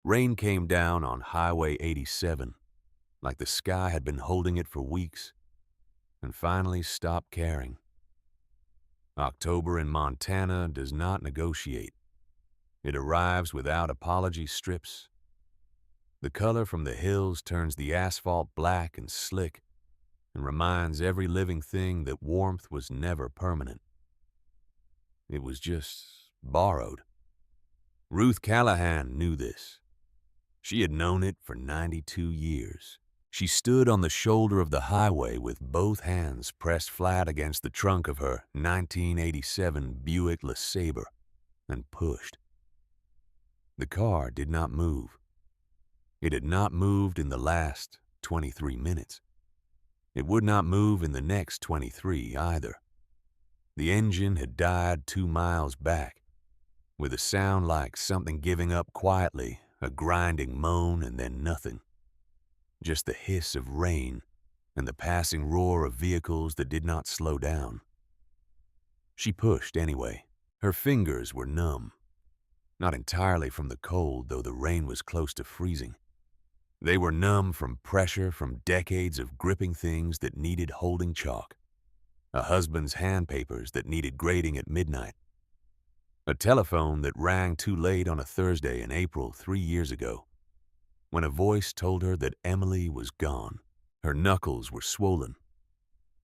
Rain came down on Highway 87, like the sky had been holding it for weeks, and finally stopped caring. October in Montana does not negotiate. It arrives without apology strips. The color from the hills turns the asphalt black and slick and reminds every living thing that warmth was never permanent. It was just borrowed. Ruth Callahan knew this. She had known it for 92 years. She stood on the shoulder of the highway with both hands pressed flat against the trunk of her 1987 Buick LeSabre and pushed. The car did not move. It had not moved in the last 23 minutes. It would not move in the next 23 either. The engine had died 2 miles back, with a sound like something giving up quietly, a grinding moan and then nothing. Just the hiss of rain and the passing roar of vehicles that did not slow down. She pushed anyway. Her fingers were numb. Not entirely from the cold, though the rain was close to freezing. They were numb from pressure from decades of gripping things that needed holding chalk. A husband's handpapers that needed grading at midnight. A telephone that rang too late on a Thursday in April 3 years ago, when a voice told her that Emily was gone. Her knuckles were swollen.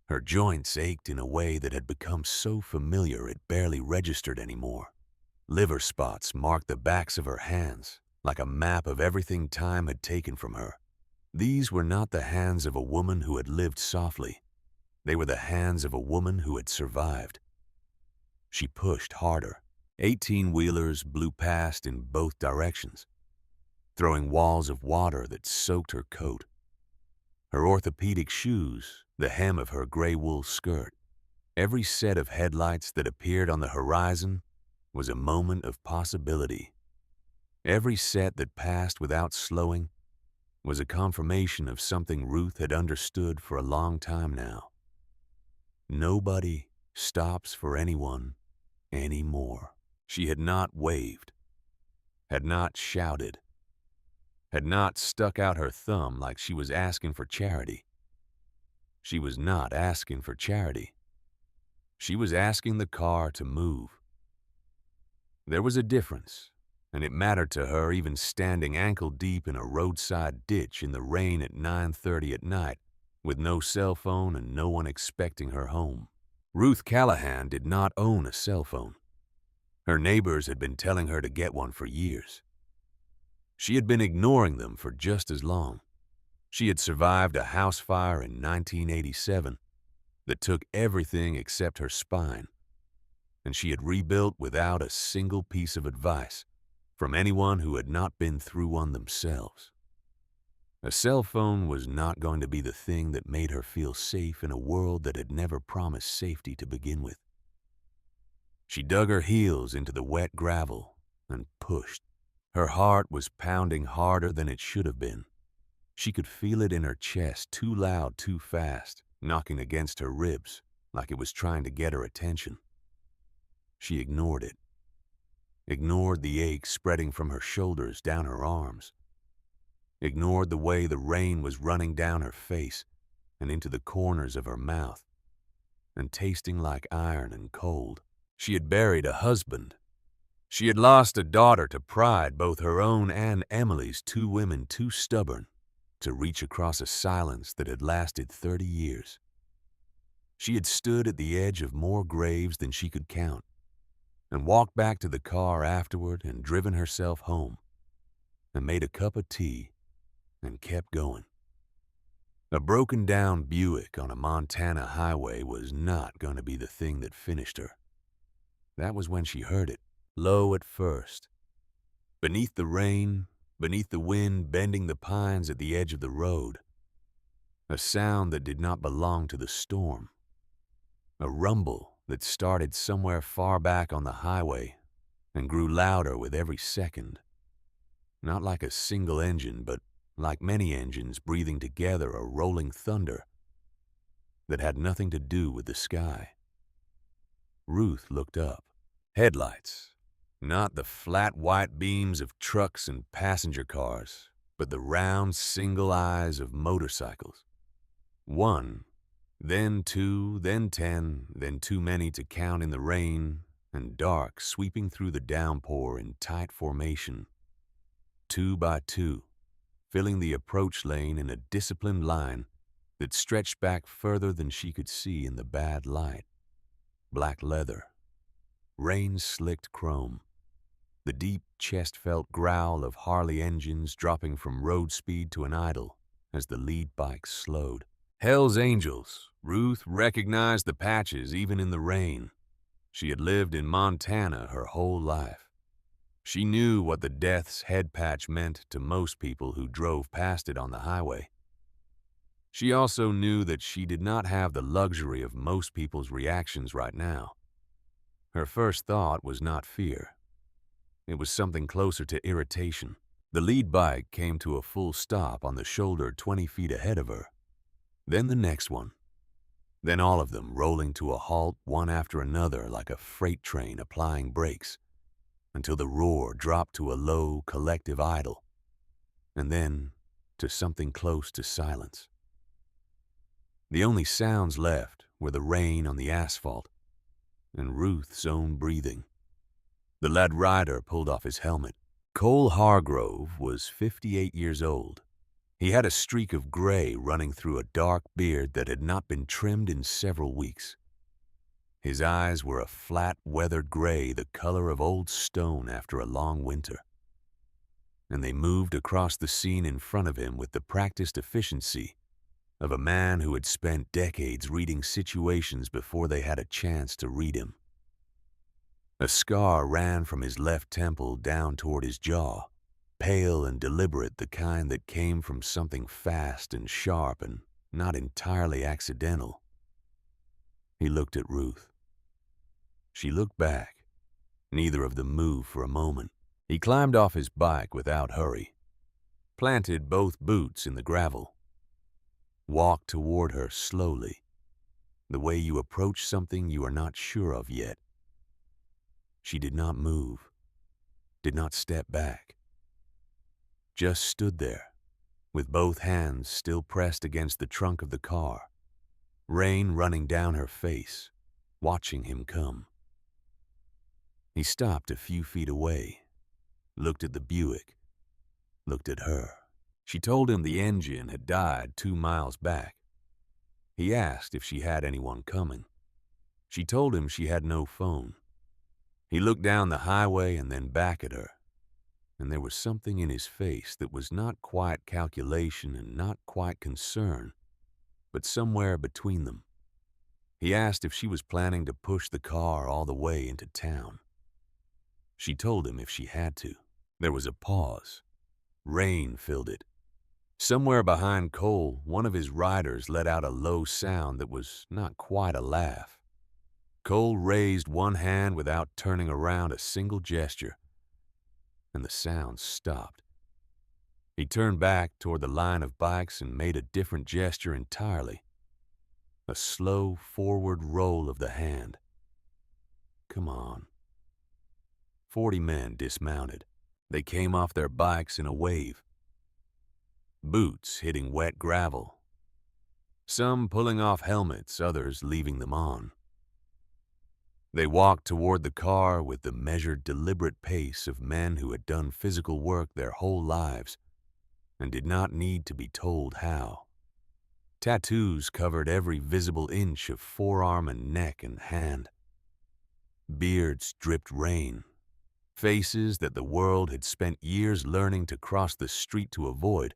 Her joints ached in a way that had become so familiar it barely registered anymore. Liver spots marked the backs of her hands, like a map of everything time had taken from her. These were not the hands of a woman who had lived softly. They were the hands of a woman who had survived. She pushed harder. 18-wheelers blew past in both directions, throwing walls of water that soaked her coat. Her orthopedic shoes, the hem of her gray wool skirt. Every set of headlights that appeared on the horizon was a moment of possibility. Every set that passed without slowing was a confirmation of something Ruth had understood for a long time now. Nobody stops for anyone anymore. She had not waved, had not shouted, had not stuck out her thumb like she was asking for charity. She was not asking for charity. She was asking the car to move. There was a difference, and it mattered to her even standing ankle-deep in a roadside ditch in the rain at 9:30 at night, with no cell phone and no one expecting her home. Ruth Callahan did not own a cell phone. Her neighbors had been telling her to get one for years. She had been ignoring them for just as long. She had survived a house fire in 1987 that took everything except her spine, and she had rebuilt without a single piece of advice from anyone who had not been through one themselves. A cell phone was not going to be the thing that made her feel safe in a world that had never promised safety to begin with. She dug her heels into the wet gravel and pushed. Her heart was pounding harder than it should have been. She could feel it in her chest, too loud, too fast, knocking against her ribs like it was trying to get her attention. She ignored it. Ignored the ache spreading from her shoulders down her arms. Ignored the way the rain was running down her face and into the corners of her mouth and tasting like iron and cold. She had buried a husband. She had lost a daughter to pride, both her own and Emily's, 2 women too stubborn to reach across a silence that had lasted 30 years. She had stood at the edge of more graves than she could count, and walked back to the car afterward and driven herself home, and made a cup of tea and kept going. A broken-down Buick on a Montana highway was not going to be the thing that finished her. That was when she heard it, low at first. Beneath the rain, beneath the wind bending the pines at the edge of the road. A sound that did not belong to the storm. A rumble that started somewhere far back on the highway and grew louder with every second. Not like a single engine, but like many engines breathing together, a rolling thunder that had nothing to do with the sky. Ruth looked up. Headlights. Not the flat white beams of trucks and passenger cars, but the round single eyes of motorcycles. One, then two, then 10, then too many to count in the rain, and dark sweeping through the downpour in tight formation. 2 by 2, filling the approach lane in a disciplined line that stretched back further than she could see in the bad light. Black leather, rain-slicked chrome, the deep chest-felt growl of Harley engines dropping from road speed to an idle as the lead bike slowed. Hell's Angels. Ruth recognized the patches even in the rain. She had lived in Montana her whole life. She knew what the Death's Head patch meant to most people who drove past it on the highway. She also knew that she did not have the luxury of most people's reactions right now. Her first thought was not fear. It was something closer to irritation. The lead bike came to a full stop on the shoulder 20 feet ahead of her. Then the next one. Then all of them rolling to a halt one after another like a freight train applying brakes, until the roar dropped to a low, collective idle, and then to something close to silence. The only sounds left were the rain on the asphalt and Ruth's own breathing. The lad rider pulled off his helmet. Cole Hargrove was 58 years old. He had a streak of gray running through a dark beard that had not been trimmed in several weeks. His eyes were a flat, weathered gray, the color of old stone after a long winter. And they moved across the scene in front of him with the practiced efficiency of a man who had spent decades reading situations before they had a chance to read him. A scar ran from his left temple down toward his jaw, pale and deliberate, the kind that came from something fast and sharp and not entirely accidental. He looked at Ruth. She looked back. Neither of them moved for a moment. He climbed off his bike without hurry, planted both boots in the gravel, walked toward her slowly, the way you approach something you are not sure of yet. She did not move, did not step back, just stood there, with both hands still pressed against the trunk of the car, rain running down her face, watching him come. He stopped a few feet away, looked at the Buick, looked at her. She told him the engine had died 2 miles back. He asked if she had anyone coming. She told him she had no phone. He looked down the highway and then back at her, and there was something in his face that was not quite calculation and not quite concern, but somewhere between them. He asked if she was planning to push the car all the way into town. She told him if she had to. There was a pause. Rain filled it. Somewhere behind Cole, one of his riders let out a low sound that was not quite a laugh. Cole raised one hand without turning around a single gesture, and the sound stopped. He turned back toward the line of bikes and made a different gesture entirely. A slow forward roll of the hand. Come on. 40 men dismounted. They came off their bikes in a wave. Boots hitting wet gravel. Some pulling off helmets, others leaving them on. They walked toward the car with the measured, deliberate pace of men who had done physical work their whole lives and did not need to be told how. Tattoos covered every visible inch of forearm and neck and hand. Beards dripped rain. Faces that the world had spent years learning to cross the street to avoid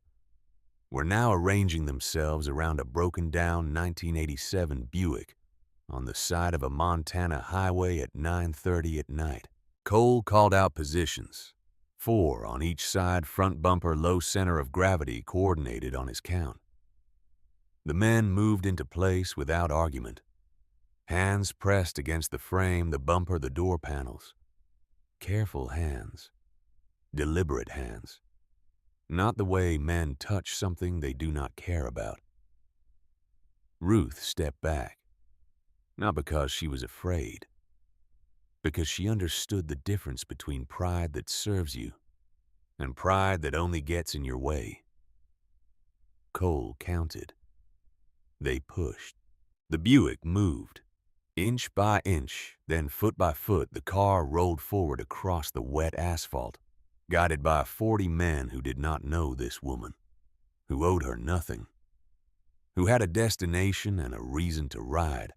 were now arranging themselves around a broken-down 1987 Buick on the side of a Montana highway at 9:30 at night. Cole called out positions. 4 on each side, front bumper, low center of gravity coordinated on his count. The men moved into place without argument. Hands pressed against the frame, the bumper, the door panels. Careful hands. Deliberate hands. Not the way men touch something they do not care about. Ruth stepped back. Not because she was afraid. because she understood the difference between pride that serves you and pride that only gets in your way. Cole counted. They pushed. The Buick moved. Inch by inch, then foot by foot, the car rolled forward across the wet asphalt, guided by 40 men who did not know this woman, who owed her nothing, who had a destination and a reason to ride,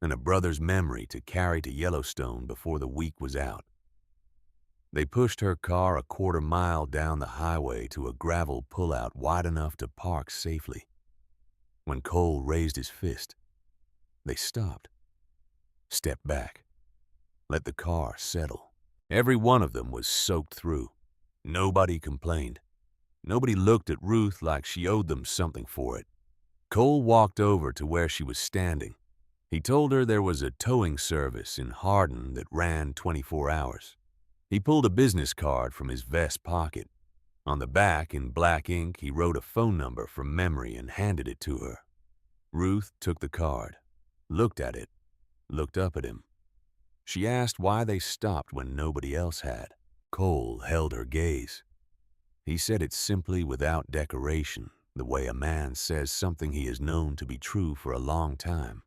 and a brother's memory to carry to Yellowstone before the week was out. They pushed her car a quarter-mile down the highway to a gravel pullout wide enough to park safely. When Cole raised his fist, they stopped, stepped back, let the car settle. Every one of them was soaked through. Nobody complained. Nobody looked at Ruth like she owed them something for it. Cole walked over to where she was standing. He told her there was a towing service in Hardin that ran 24 hours. He pulled a business card from his vest pocket. On the back, in black ink, he wrote a phone number from memory and handed it to her. Ruth took the card, looked at it, looked up at him. She asked why they stopped when nobody else had. Cole held her gaze. He said it simply, without decoration, the way a man says something he has known to be true for a long time.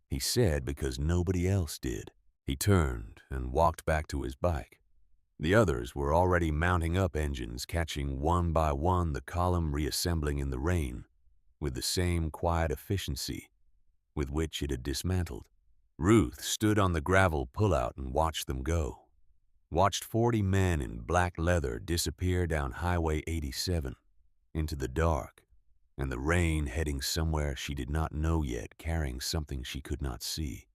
He said because nobody else did. He turned and walked back to his bike. The others were already mounting up engines, catching one by one the column reassembling in the rain, with the same quiet efficiency with which it had dismantled. Ruth stood on the gravel pullout and watched them go. Watched 40 men in black leather disappear down Highway 87 into the dark, and the rain heading somewhere she did not know yet, carrying something she could not see.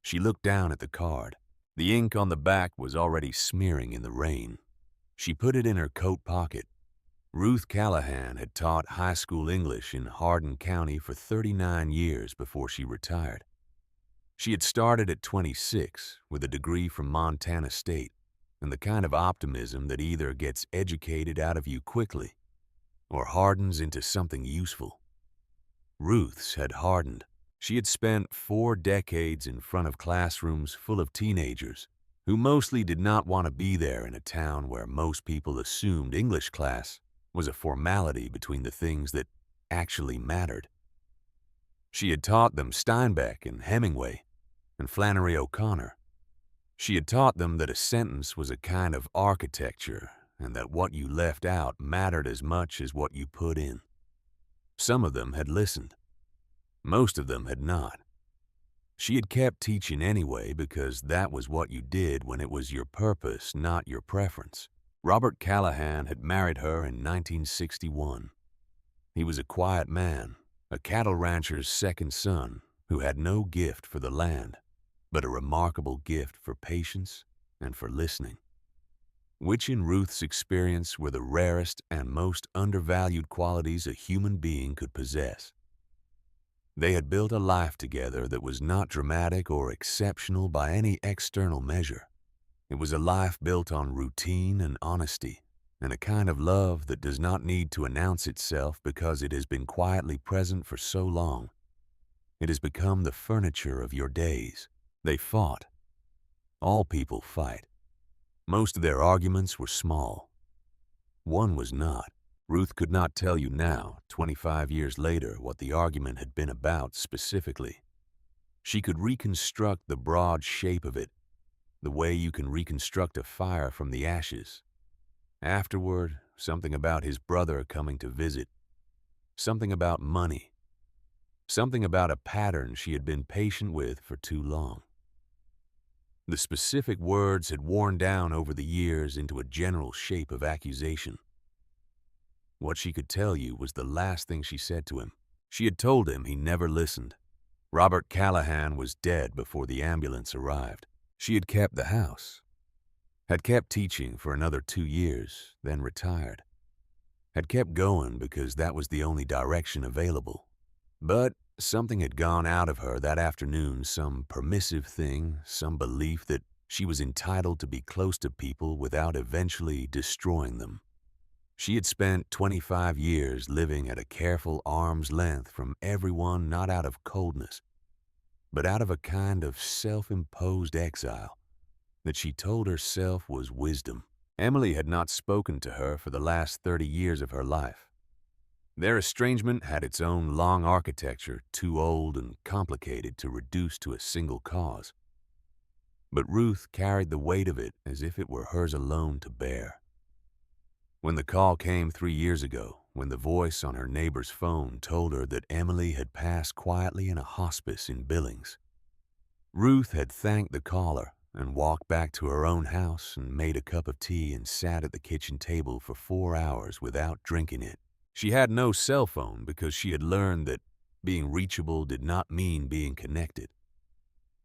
She looked down at the card. The ink on the back was already smearing in the rain. She put it in her coat pocket. Ruth Callahan had taught high school English in Hardin County for 39 years before she retired. She had started at 26 with a degree from Montana State and the kind of optimism that either gets educated out of you quickly or hardens into something useful. Ruth's had hardened. She had spent 4 decades in front of classrooms full of teenagers who mostly did not want to be there in a town where most people assumed English class was a formality between the things that actually mattered. She had taught them Steinbeck and Hemingway and Flannery O'Connor. She had taught them that a sentence was a kind of architecture and that what you left out mattered as much as what you put in. Some of them had listened. Most of them had not. She had kept teaching anyway because that was what you did when it was your purpose, not your preference. Robert Callahan had married her in 1961. He was a quiet man, a cattle rancher's second son who had no gift for the land, but a remarkable gift for patience and for listening, which in Ruth's experience were the rarest and most undervalued qualities a human being could possess. They had built a life together that was not dramatic or exceptional by any external measure. It was a life built on routine and honesty, and a kind of love that does not need to announce itself because it has been quietly present for so long. It has become the furniture of your days. They fought. All people fight. Most of their arguments were small. One was not. Ruth could not tell you now, 25 years later, what the argument had been about specifically. She could reconstruct the broad shape of it, the way you can reconstruct a fire from the ashes. Afterward, something about his brother coming to visit, something about money, something about a pattern she had been patient with for too long. The specific words had worn down over the years into a general shape of accusation. What she could tell you was the last thing she said to him. She had told him he never listened. Robert Callahan was dead before the ambulance arrived. She had kept the house, had kept teaching for another 2 years, then retired, had kept going because that was the only direction available. But something had gone out of her that afternoon, some permissive thing, some belief that she was entitled to be close to people without eventually destroying them. She had spent 25 years living at a careful arm's length from everyone, not out of coldness, but out of a kind of self-imposed exile that she told herself was wisdom. Emily had not spoken to her for the last 30 years of her life. Their estrangement had its own long architecture, too old and complicated to reduce to a single cause. But Ruth carried the weight of it as if it were hers alone to bear. When the call came 3 years ago, when the voice on her neighbor's phone told her that Emily had passed quietly in a hospice in Billings, Ruth had thanked the caller and walked back to her own house and made a cup of tea and sat at the kitchen table for 4 hours without drinking it. She had no cell phone because she had learned that being reachable did not mean being connected.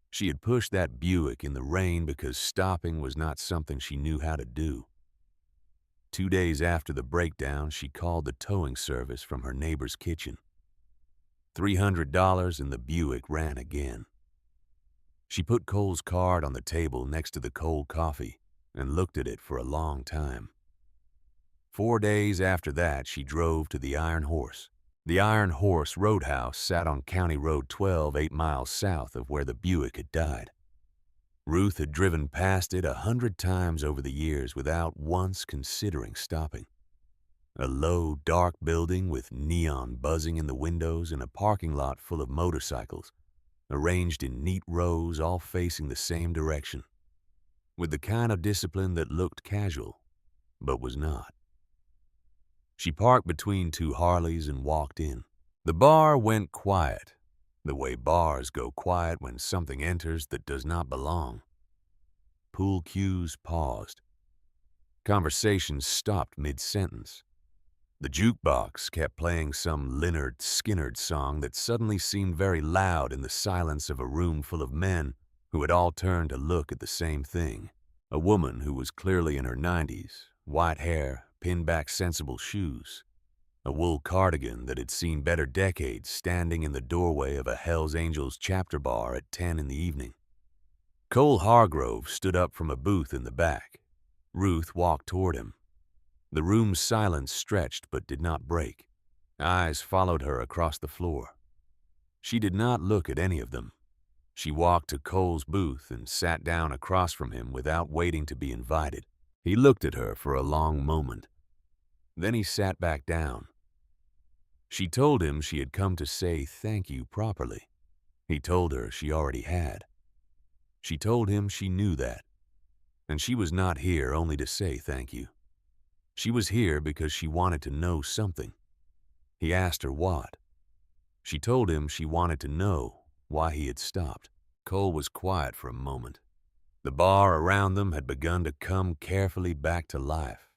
She had pushed that Buick in the rain because stopping was not something she knew how to do. 2 days after the breakdown, she called the towing service from her neighbor's kitchen. $300 and the Buick ran again. She put Cole's card on the table next to the cold coffee and looked at it for a long time. 4 days after that, she drove to the Iron Horse. The Iron Horse Roadhouse sat on County Road 12, 8 miles south of where the Buick had died. Ruth had driven past it 100 times over the years without once considering stopping. A low, dark building with neon buzzing in the windows and a parking lot full of motorcycles, arranged in neat rows all facing the same direction, with the kind of discipline that looked casual, but was not. She parked between 2 Harleys and walked in. The bar went quiet, the way bars go quiet when something enters that does not belong. Pool cues paused. Conversations stopped mid-sentence. The jukebox kept playing some Lynyrd Skynyrd song that suddenly seemed very loud in the silence of a room full of men who had all turned to look at the same thing. A woman who was clearly in her 90s, white hair, pinned-back sensible shoes, a wool cardigan that had seen better decades standing in the doorway of a Hells Angels chapter bar at 10 in the evening. Cole Hargrove stood up from a booth in the back. Ruth walked toward him. The room's silence stretched but did not break. Eyes followed her across the floor. She did not look at any of them. She walked to Cole's booth and sat down across from him without waiting to be invited. He looked at her for a long moment. Then he sat back down. She told him she had come to say thank you properly. He told her she already had. She told him she knew that. And she was not here only to say thank you. She was here because she wanted to know something. He asked her what. She told him she wanted to know why he had stopped. Cole was quiet for a moment. The bar around them had begun to come carefully back to life.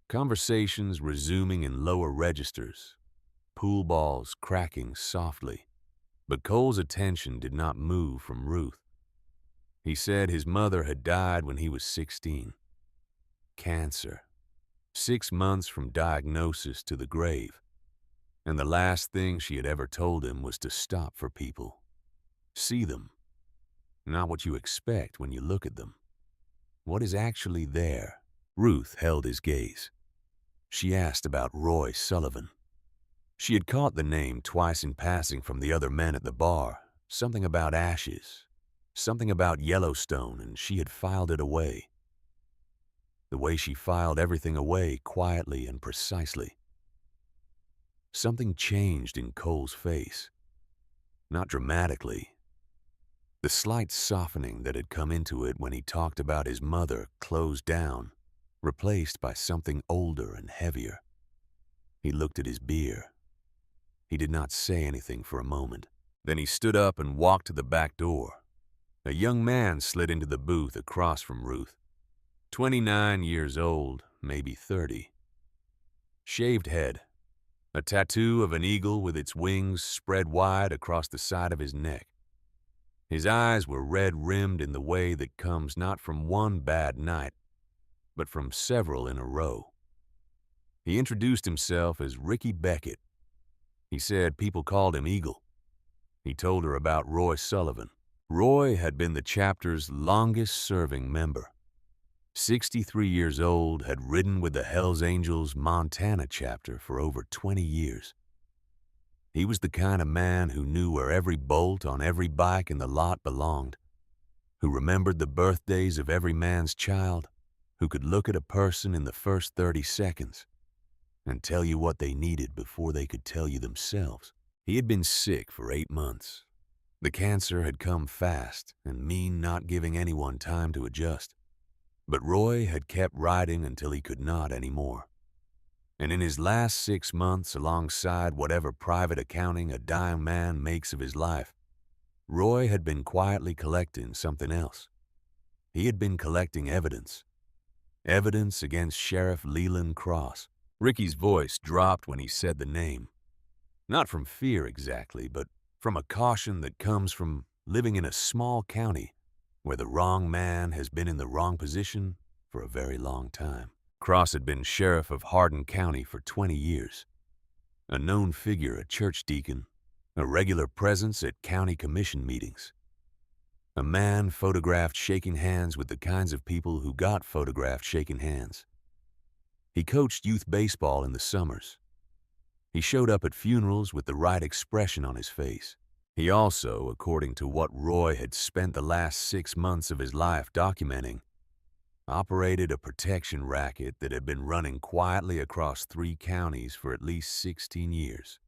Conversations resuming in lower registers, pool balls cracking softly. But Cole's attention did not move from Ruth. He said his mother had died when he was 16. Cancer. 6 months from diagnosis to the grave. And the last thing she had ever told him was to stop for people. See them. Not what you expect when you look at them. What is actually there? Ruth held his gaze. She asked about Roy Sullivan. She had caught the name twice in passing from the other men at the bar. Something about ashes. Something about Yellowstone, and she had filed it away. The way she filed everything away quietly and precisely. Something changed in Cole's face. Not dramatically. The slight softening that had come into it when he talked about his mother closed down, replaced by something older and heavier. He looked at his beer. He did not say anything for a moment. Then he stood up and walked to the back door. A young man slid into the booth across from Ruth. 29 years old, maybe 30. Shaved head. A tattoo of an eagle with its wings spread wide across the side of his neck. His eyes were red-rimmed in the way that comes not from one bad night, but from several in a row. He introduced himself as Ricky Beckett. He said people called him Eagle. He told her about Roy Sullivan. Roy had been the chapter's longest-serving member. 63 years old, had ridden with the Hells Angels Montana chapter for over 20 years. He was the kind of man who knew where every bolt on every bike in the lot belonged, who remembered the birthdays of every man's child, who could look at a person in the first 30 seconds and tell you what they needed before they could tell you themselves. He had been sick for 8 months. The cancer had come fast and mean not giving anyone time to adjust. But Roy had kept riding until he could not anymore. And in his last 6 months, alongside whatever private accounting a dying man makes of his life, Roy had been quietly collecting something else. He had been collecting evidence. Evidence against Sheriff Leland Cross. Ricky's voice dropped when he said the name. Not from fear exactly, but from a caution that comes from living in a small county where the wrong man has been in the wrong position for a very long time. Cross had been sheriff of Hardin County for 20 years. A known figure, a church deacon, a regular presence at county commission meetings. A man photographed shaking hands with the kinds of people who got photographed shaking hands. He coached youth baseball in the summers. He showed up at funerals with the right expression on his face. He also, according to what Roy had spent the last 6 months of his life documenting, operated a protection racket that had been running quietly across 3 counties for at least 16 years.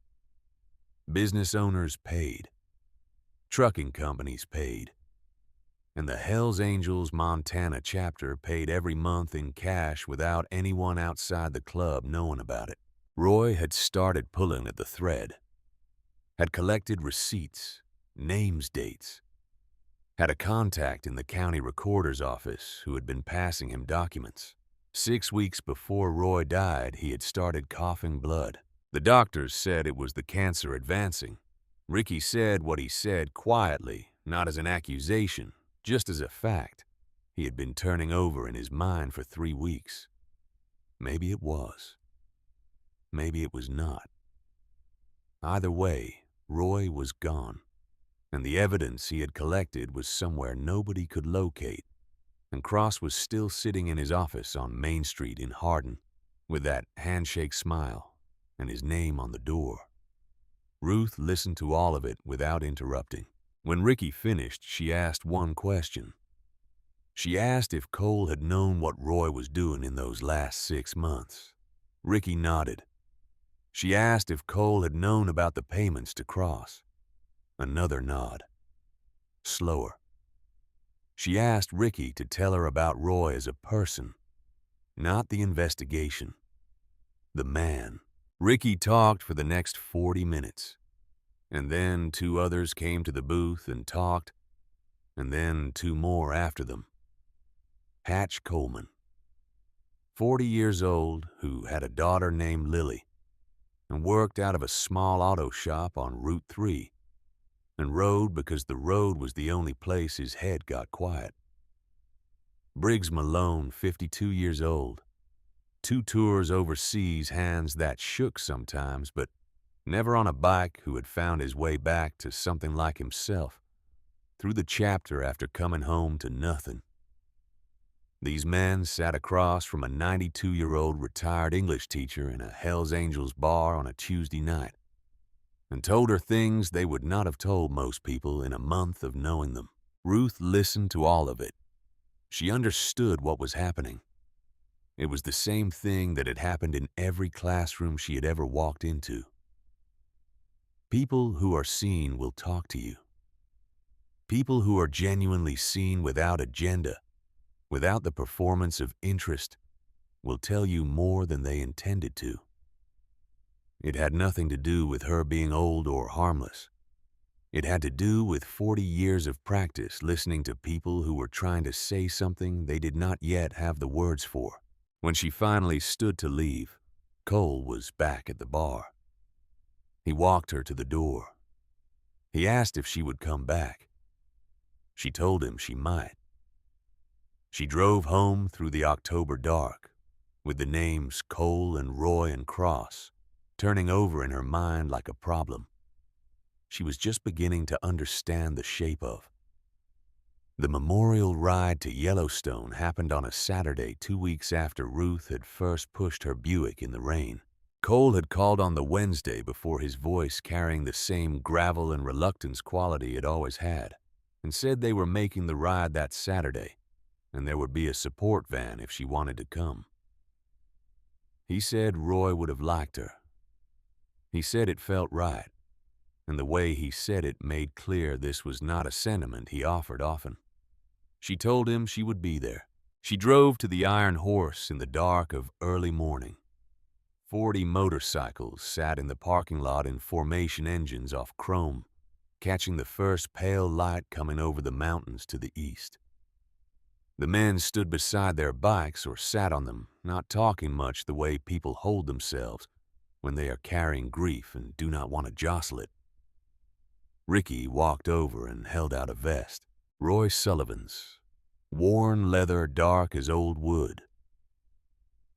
Business owners paid. Trucking companies paid. And the Hells Angels Montana chapter paid every month in cash without anyone outside the club knowing about it. Roy had started pulling at the thread, had collected receipts, names, dates, had a contact in the county recorder's office who had been passing him documents. 6 weeks before Roy died, he had started coughing blood. The doctors said it was the cancer advancing. Ricky said what he said quietly, not as an accusation, just as a fact. He had been turning over in his mind for 3 weeks. Maybe it was. Maybe it was not. Either way, Roy was gone, and the evidence he had collected was somewhere nobody could locate, and Cross was still sitting in his office on Main Street in Hardin, with that handshake smile and his name on the door. Ruth listened to all of it without interrupting. When Ricky finished, she asked one question. She asked if Cole had known what Roy was doing in those last 6 months. Ricky nodded. She asked if Cole had known about the payments to Cross. Another nod. Slower. She asked Ricky to tell her about Roy as a person, not the investigation. The man. Ricky talked for the next 40 minutes. And then 2 others came to the booth and talked, and then 2 more after them. Hatch Coleman, 40 years old, who had a daughter named Lily, and worked out of a small auto shop on Route 3, and rode because the road was the only place his head got quiet. Briggs Malone, 52 years old, 2 tours overseas, hands that shook sometimes, but never on a bike, who had found his way back to something like himself, through the chapter after coming home to nothing. These men sat across from a 92-year-old retired English teacher in a Hells Angels bar on a Tuesday night, and told her things they would not have told most people in a month of knowing them. Ruth listened to all of it. She understood what was happening. It was the same thing that had happened in every classroom she had ever walked into. People who are seen will talk to you. People who are genuinely seen without agenda, without the performance of interest, will tell you more than they intended to. It had nothing to do with her being old or harmless. It had to do with 40 years of practice listening to people who were trying to say something they did not yet have the words for. When she finally stood to leave, Cole was back at the bar. He walked her to the door. He asked if she would come back. She told him she might. She drove home through the October dark, with the names Cole and Roy and Cross turning over in her mind like a problem she was just beginning to understand the shape of. The memorial ride to Yellowstone happened on a Saturday 2 weeks after Ruth had first pushed her Buick in the rain. Cole had called on the Wednesday before, his voice carrying the same gravel and reluctance quality it always had, and said they were making the ride that Saturday, and there would be a support van if she wanted to come. He said Roy would have liked her. He said it felt right, and the way he said it made clear this was not a sentiment he offered often. She told him she would be there. She drove to the Iron Horse in the dark of early morning. 40 motorcycles sat in the parking lot in formation engines off chrome, catching the first pale light coming over the mountains to the east. The men stood beside their bikes or sat on them, not talking much the way people hold themselves when they are carrying grief and do not want to jostle it. Ricky walked over and held out a vest, Roy Sullivan's, worn leather dark as old wood.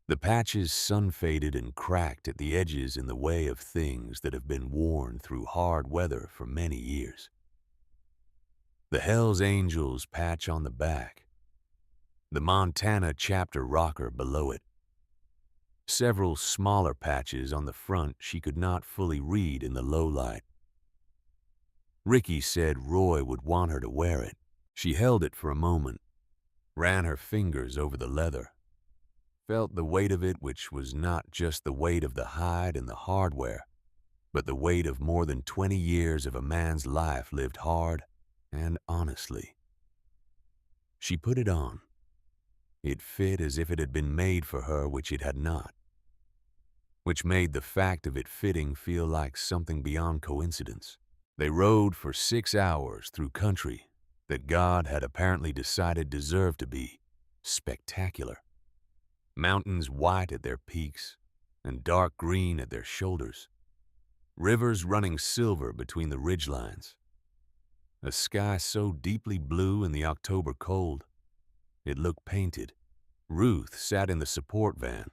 The patches sun-faded and cracked at the edges in the way of things that have been worn through hard weather for many years. The Hells Angels patch on the back. The Montana chapter rocker below it. Several smaller patches on the front she could not fully read in the low light. Ricky said Roy would want her to wear it. She held it for a moment, ran her fingers over the leather, felt the weight of it, which was not just the weight of the hide and the hardware, but the weight of more than 20 years of a man's life lived hard and honestly. She put it on. It fit as if it had been made for her, which it had not, which made the fact of it fitting feel like something beyond coincidence. They rode for 6 hours through country that God had apparently decided deserved to be spectacular. Mountains white at their peaks and dark green at their shoulders. Rivers running silver between the ridgelines. A sky so deeply blue in the October cold, it looked painted. Ruth sat in the support van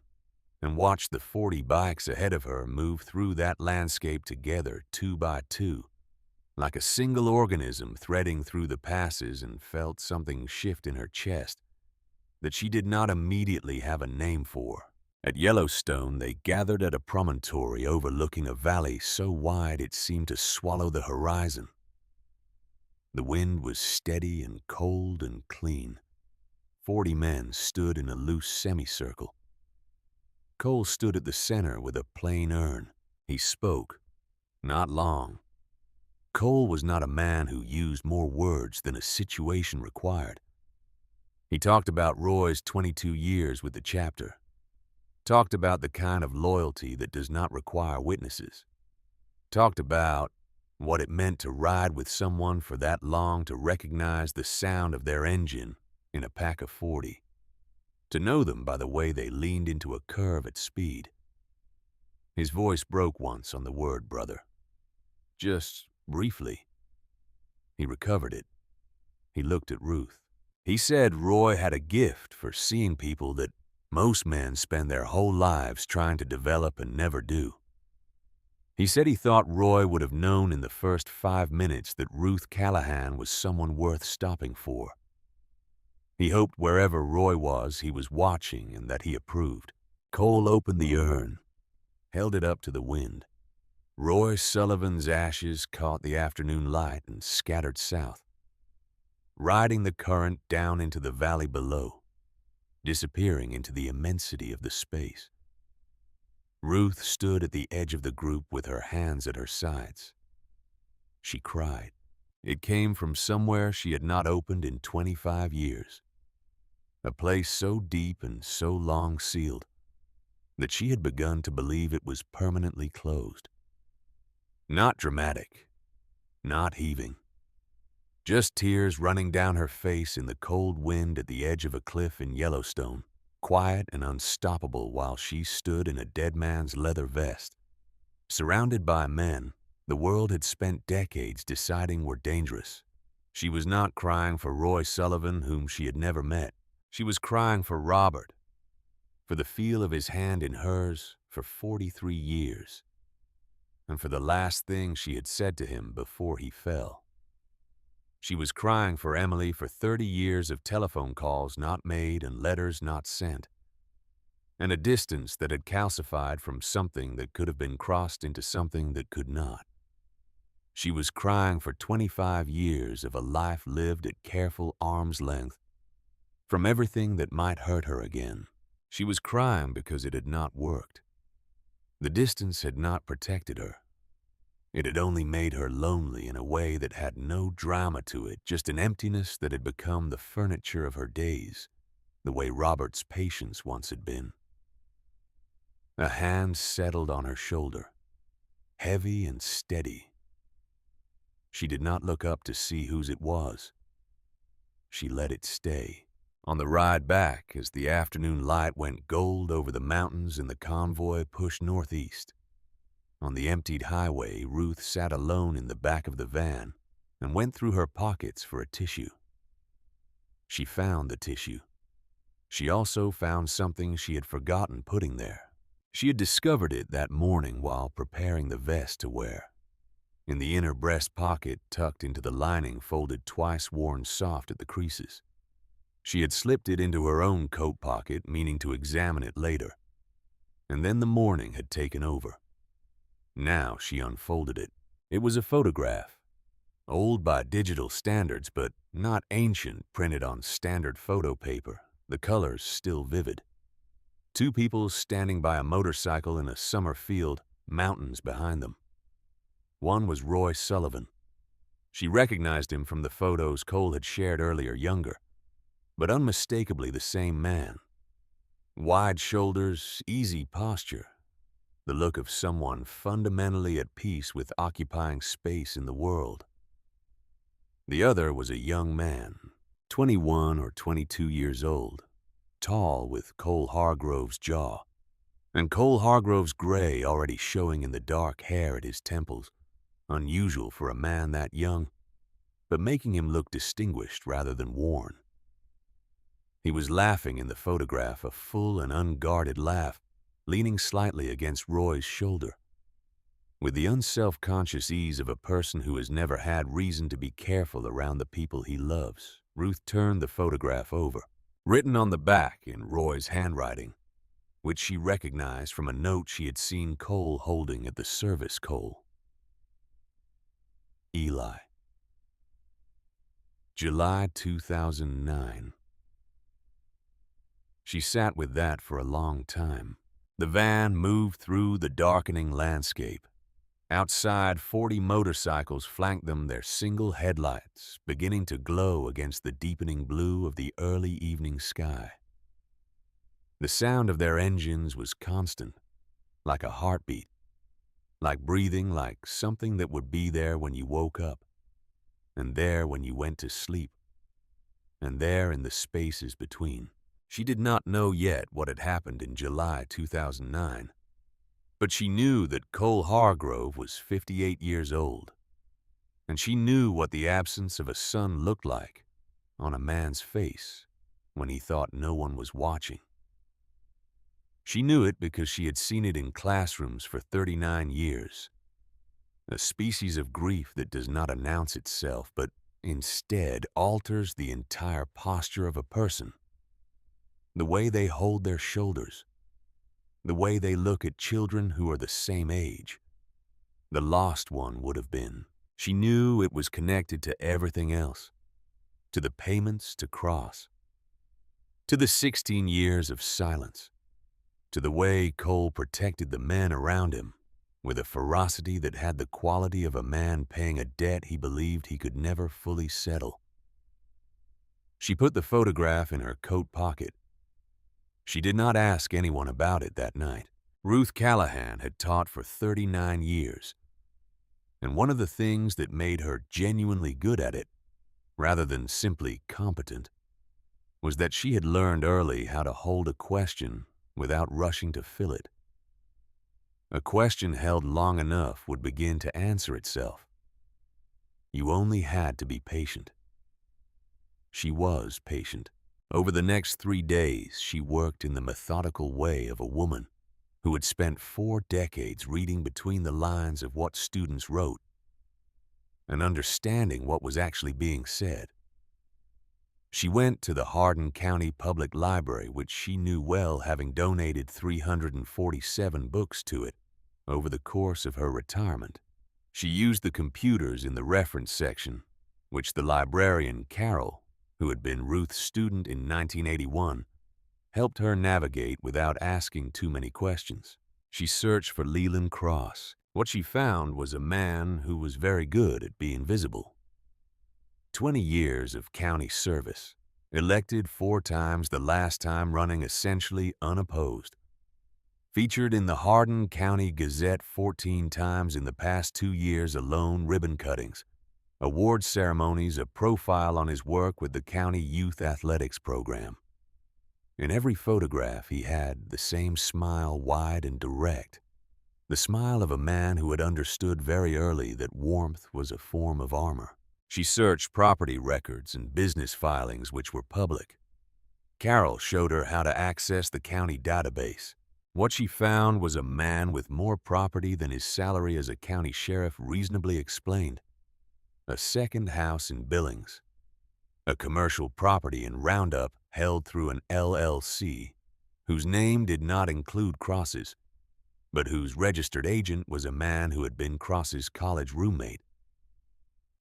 and watched the 40 bikes ahead of her move through that landscape together, 2 by 2, like a single organism threading through the passes, and felt something shift in her chest that she did not immediately have a name for. At Yellowstone, they gathered at a promontory overlooking a valley so wide it seemed to swallow the horizon. The wind was steady and cold and clean. 40 men stood in a loose semicircle. Cole stood at the center with a plain urn. He spoke. Not long. Cole was not a man who used more words than a situation required. He talked about Roy's 22 years with the chapter. Talked about the kind of loyalty that does not require witnesses. Talked about what it meant to ride with someone for that long, to recognize the sound of their engine in a pack of 40, to know them by the way they leaned into a curve at speed. His voice broke once on the word brother. Just briefly. He recovered it. He looked at Ruth. He said Roy had a gift for seeing people that most men spend their whole lives trying to develop and never do. He said he thought Roy would have known in the first 5 minutes that Ruth Callahan was someone worth stopping for. He hoped wherever Roy was, he was watching and that he approved. Cole opened the urn, held it up to the wind. Roy Sullivan's ashes caught the afternoon light and scattered south, riding the current down into the valley below, disappearing into the immensity of the space. Ruth stood at the edge of the group with her hands at her sides. She cried. It came from somewhere she had not opened in 25 years. A place so deep and so long sealed that she had begun to believe it was permanently closed. Not dramatic, not heaving. Just tears running down her face in the cold wind at the edge of a cliff in Yellowstone, quiet and unstoppable while she stood in a dead man's leather vest. Surrounded by men the world had spent decades deciding were dangerous. She was not crying for Roy Sullivan, whom she had never met. She was crying for Robert, for the feel of his hand in hers for 43 years, and for the last thing she had said to him before he fell. She was crying for Emily for 30 years of telephone calls not made and letters not sent. and a distance that had calcified from something that could have been crossed into something that could not. She was crying for 25 years of a life lived at careful arm's length from everything that might hurt her again. She was crying because it had not worked. The distance had not protected her. It had only made her lonely in a way that had no drama to it, just an emptiness that had become the furniture of her days, the way Robert's patience once had been. A hand settled on her shoulder, heavy and steady. She did not look up to see whose it was. She let it stay. On the ride back, as the afternoon light went gold over the mountains and the convoy pushed northeast, on the emptied highway, Ruth sat alone in the back of the van and went through her pockets for a tissue. She found the tissue. She also found something she had forgotten putting there. She had discovered it that morning while preparing the vest to wear. In the inner breast pocket, tucked into the lining, folded twice, worn soft at the creases. She had slipped it into her own coat pocket, meaning to examine it later. And then the morning had taken over. Now she unfolded it. It was a photograph, old by digital standards, but not ancient, printed on standard photo paper, the colors still vivid. Two people standing by a motorcycle in a summer field, mountains behind them. One was Roy Sullivan. She recognized him from the photos Cole had shared earlier, younger, but unmistakably the same man. Wide shoulders, easy posture, the look of someone fundamentally at peace with occupying space in the world. The other was a young man, 21 or 22 years old, tall with Cole Hargrove's jaw, and Cole Hargrove's gray already showing in the dark hair at his temples, unusual for a man that young, but making him look distinguished rather than worn. He was laughing in the photograph, a full and unguarded laugh, leaning slightly against Roy's shoulder. With the unself-conscious ease of a person who has never had reason to be careful around the people he loves, Ruth turned the photograph over. Written on the back in Roy's handwriting, which she recognized from a note she had seen Cole holding at the service Cole. Eli. July 2009. She sat with that for a long time. The van moved through the darkening landscape. Outside, 40 motorcycles flanked them, their single headlights beginning to glow against the deepening blue of the early evening sky. The sound of their engines was constant, like a heartbeat, like breathing, like something that would be there when you woke up, and there when you went to sleep, and there in the spaces between. She did not know yet what had happened in July 2009, but she knew that Cole Hargrove was 58 years old, and she knew what the absence of a sun looked like on a man's face when he thought no one was watching. She knew it because she had seen it in classrooms for 39 years, a species of grief that does not announce itself, but instead alters the entire posture of a person. The way they hold their shoulders, the way they look at children who are the same age. The lost one would have been. She knew it was connected to everything else, to the payments to cross, to the 16 years of silence, to the way Cole protected the men around him with a ferocity that had the quality of a man paying a debt he believed he could never fully settle. She put the photograph in her coat pocket. She did not ask anyone about it that night. Ruth Callahan had taught for 39 years, and one of the things that made her genuinely good at it, rather than simply competent, was that she had learned early how to hold a question without rushing to fill it. A question held long enough would begin to answer itself. You only had to be patient. She was patient. Over the next 3 days, she worked in the methodical way of a woman who had spent 4 decades reading between the lines of what students wrote and understanding what was actually being said. She went to the Hardin County Public Library, which she knew well, having donated 347 books to it over the course of her retirement. She used the computers in the reference section, which the librarian, Carol, who had been Ruth's student in 1981, helped her navigate without asking too many questions. She searched for Leland Cross. What she found was a man who was very good at being visible. 20 years of county service, elected 4 times, the last time running essentially unopposed. Featured in the Hardin County Gazette 14 times in the past 2 years alone, ribbon cuttings, award ceremonies, a profile on his work with the county youth athletics program. In every photograph he had the same smile, wide and direct, the smile of a man who had understood very early that warmth was a form of armor. She searched property records and business filings which were public. Carol showed her how to access the county database. What she found was a man with more property than his salary as a county sheriff reasonably explained. A second house in Billings, a commercial property in Roundup held through an LLC, whose name did not include Cross's, but whose registered agent was a man who had been Cross's college roommate.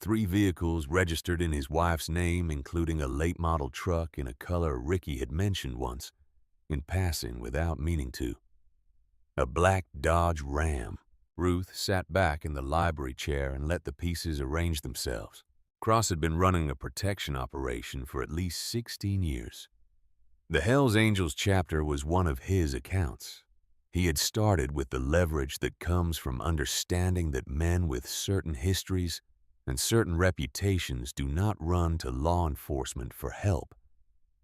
3 vehicles registered in his wife's name, including a late model truck in a color Ricky had mentioned once, in passing without meaning to. A black Dodge Ram. Ruth sat back in the library chair and let the pieces arrange themselves. Cross had been running a protection operation for at least 16 years. The Hells Angels chapter was one of his accounts. He had started with the leverage that comes from understanding that men with certain histories and certain reputations do not run to law enforcement for help,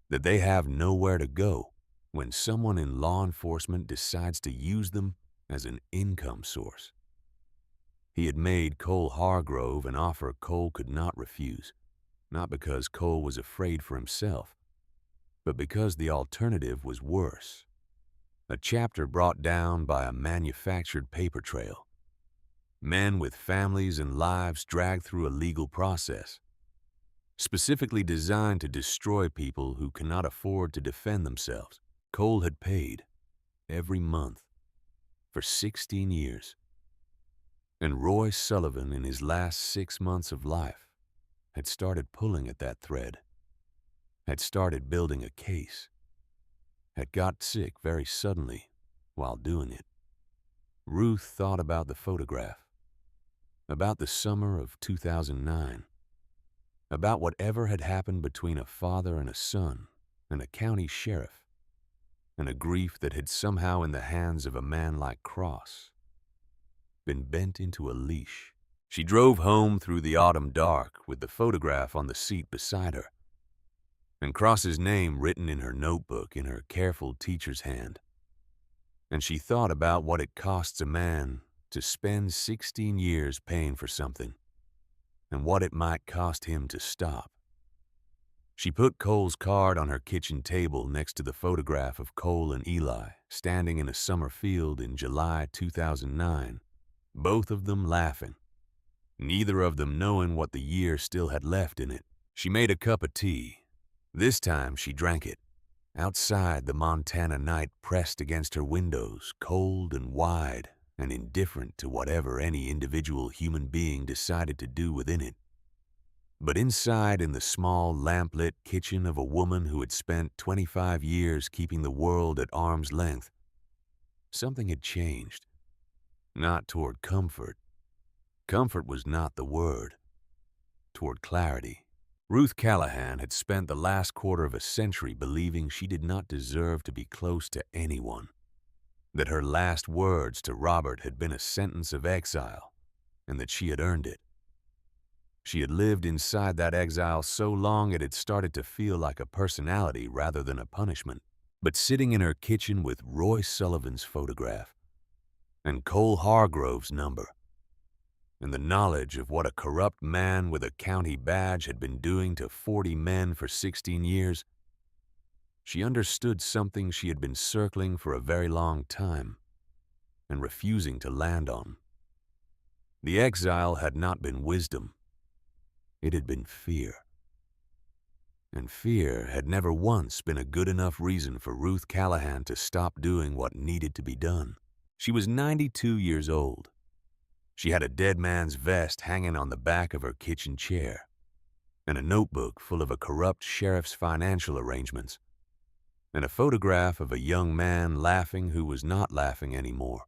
that they have nowhere to go when someone in law enforcement decides to use them as an income source. He had made Cole Hargrove an offer Cole could not refuse, not because Cole was afraid for himself, but because the alternative was worse. A chapter brought down by a manufactured paper trail. Men with families and lives dragged through a legal process, specifically designed to destroy people who cannot afford to defend themselves. Cole had paid every month for 16 years. And Roy Sullivan, in his last 6 months of life, had started pulling at that thread, had started building a case, had got sick very suddenly while doing it. Ruth thought about the photograph, about the summer of 2009, about whatever had happened between a father and a son and a county sheriff, and a grief that had somehow, in the hands of a man like Cross, been bent into a leash. She drove home through the autumn dark with the photograph on the seat beside her, and Cross's name written in her notebook in her careful teacher's hand. And she thought about what it costs a man to spend 16 years paying for something, and what it might cost him to stop. She put Cole's card on her kitchen table next to the photograph of Cole and Eli standing in a summer field in July 2009, both of them laughing, neither of them knowing what the year still had left in it. She made a cup of tea. This time she drank it. Outside, the Montana night pressed against her windows, cold and wide and indifferent to whatever any individual human being decided to do within it. But inside, in the small, lamp-lit kitchen of a woman who had spent 25 years keeping the world at arm's length, something had changed. Not toward comfort. Comfort was not the word. Toward clarity. Ruth Callahan had spent the last quarter of a century believing she did not deserve to be close to anyone, that her last words to Robert had been a sentence of exile, and that she had earned it. She had lived inside that exile so long it had started to feel like a personality rather than a punishment. But sitting in her kitchen with Roy Sullivan's photograph, and Cole Hargrove's number, and the knowledge of what a corrupt man with a county badge had been doing to 40 men for 16 years, she understood something she had been circling for a very long time and refusing to land on. The exile had not been wisdom. It had been fear. and fear had never once been a good enough reason for Ruth Callahan to stop doing what needed to be done. She was 92 years old. She had a dead man's vest hanging on the back of her kitchen chair, and a notebook full of a corrupt sheriff's financial arrangements, and a photograph of a young man laughing who was not laughing anymore,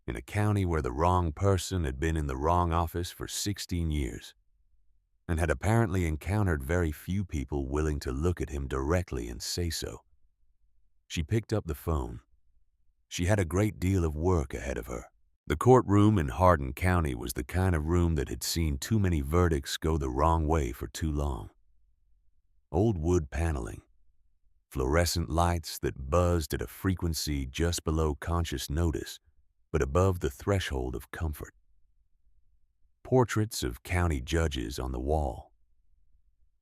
in a county where the wrong person had been in the wrong office for 16 years, and had apparently encountered very few people willing to look at him directly and say so. She picked up the phone. She had a great deal of work ahead of her. The courtroom in Hardin County was the kind of room that had seen too many verdicts go the wrong way for too long. Old wood paneling, fluorescent lights that buzzed at a frequency just below conscious notice, but above the threshold of comfort. Portraits of county judges on the wall.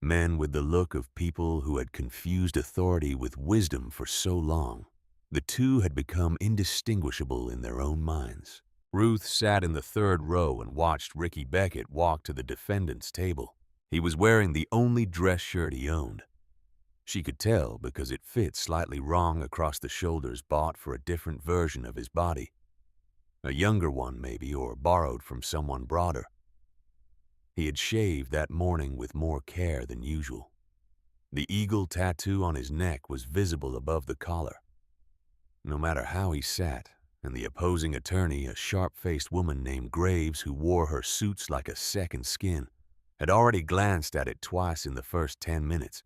Men with the look of people who had confused authority with wisdom for so long. The two had become indistinguishable in their own minds. Ruth sat in the third row and watched Ricky Beckett walk to the defendant's table. He was wearing the only dress shirt he owned. She could tell because it fit slightly wrong across the shoulders, bought for a different version of his body. A younger one, maybe, or borrowed from someone broader. He had shaved that morning with more care than usual. The eagle tattoo on his neck was visible above the collar. No matter how he sat, and the opposing attorney, a sharp-faced woman named Graves who wore her suits like a second skin, had already glanced at it twice in the first 10 minutes,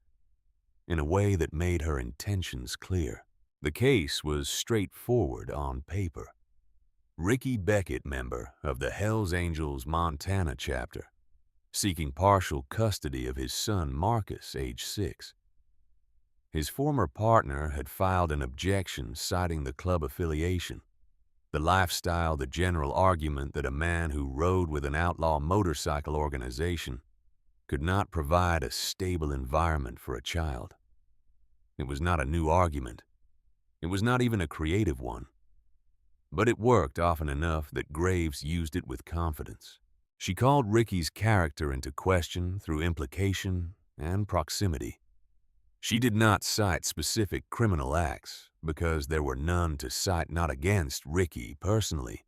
in a way that made her intentions clear. The case was straightforward on paper. Ricky Beckett, member of the Hells Angels Montana chapter, seeking partial custody of his son Marcus, age 6. His former partner had filed an objection citing the club affiliation, the lifestyle, the general argument that a man who rode with an outlaw motorcycle organization could not provide a stable environment for a child. It was not a new argument. It was not even a creative one. But it worked often enough that Graves used it with confidence. She called Ricky's character into question through implication and proximity. She did not cite specific criminal acts because there were none to cite, not against Ricky personally.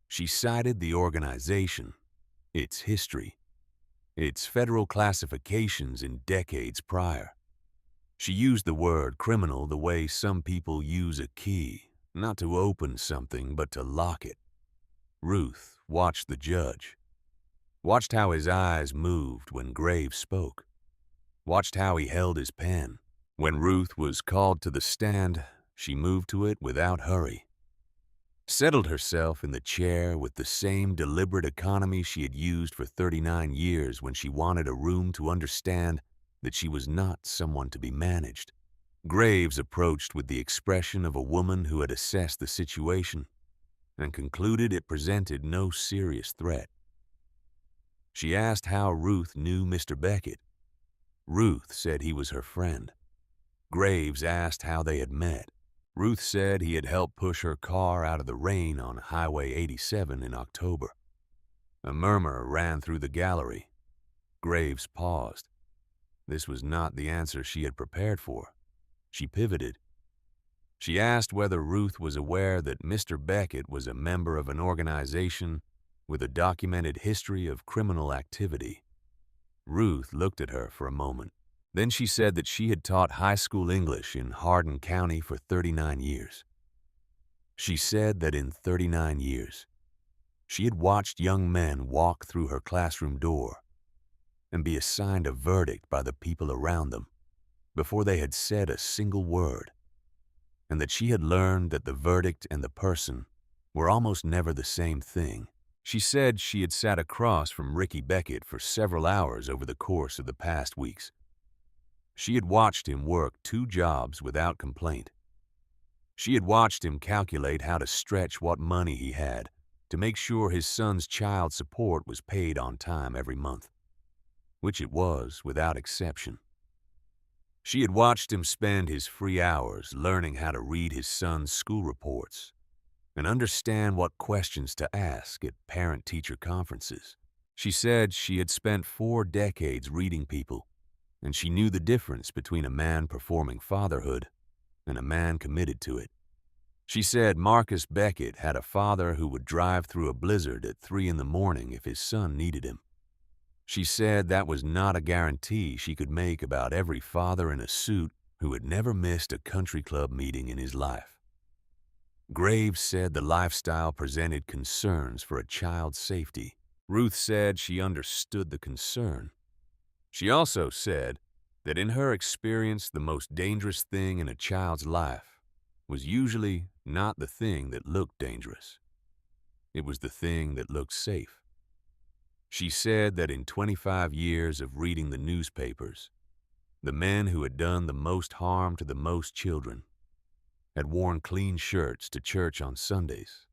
She cited the organization, its history, its federal classifications in decades prior. She used the word criminal the way some people use a key, not to open something but to lock it. Ruth watched the judge, watched how his eyes moved when Graves spoke, watched how he held his pen. When Ruth was called to the stand, she moved to it without hurry, settled herself in the chair with the same deliberate economy she had used for 39 years when she wanted a room to understand that she was not someone to be managed. Graves approached with the expression of a woman who had assessed the situation and concluded it presented no serious threat. She asked how Ruth knew Mr. Beckett. Ruth said he was her friend. Graves asked how they had met. Ruth said he had helped push her car out of the rain on Highway 87 in October. A murmur ran through the gallery. Graves paused. This was not the answer she had prepared for. She pivoted. She asked whether Ruth was aware that Mr. Beckett was a member of an organization with a documented history of criminal activity. Ruth looked at her for a moment. Then she said that she had taught high school English in Hardin County for 39 years. She said that in 39 years, she had watched young men walk through her classroom door and be assigned a verdict by the people around them before they had said a single word, and that she had learned that the verdict and the person were almost never the same thing. She said she had sat across from Ricky Beckett for several hours over the course of the past weeks. She had watched him work 2 jobs without complaint. She had watched him calculate how to stretch what money he had to make sure his son's child support was paid on time every month, which it was without exception. She had watched him spend his free hours learning how to read his son's school reports and understand what questions to ask at parent-teacher conferences. She said she had spent 4 decades reading people and she knew the difference between a man performing fatherhood and a man committed to it. She said Marcus Beckett had a father who would drive through a blizzard at 3 in the morning if his son needed him. She said that was not a guarantee she could make about every father in a suit who had never missed a country club meeting in his life. Graves said the lifestyle presented concerns for a child's safety. Ruth said she understood the concern. She also said that in her experience, the most dangerous thing in a child's life was usually not the thing that looked dangerous. It was the thing that looked safe. She said that in 25 years of reading the newspapers, the men who had done the most harm to the most children had worn clean shirts to church on Sundays.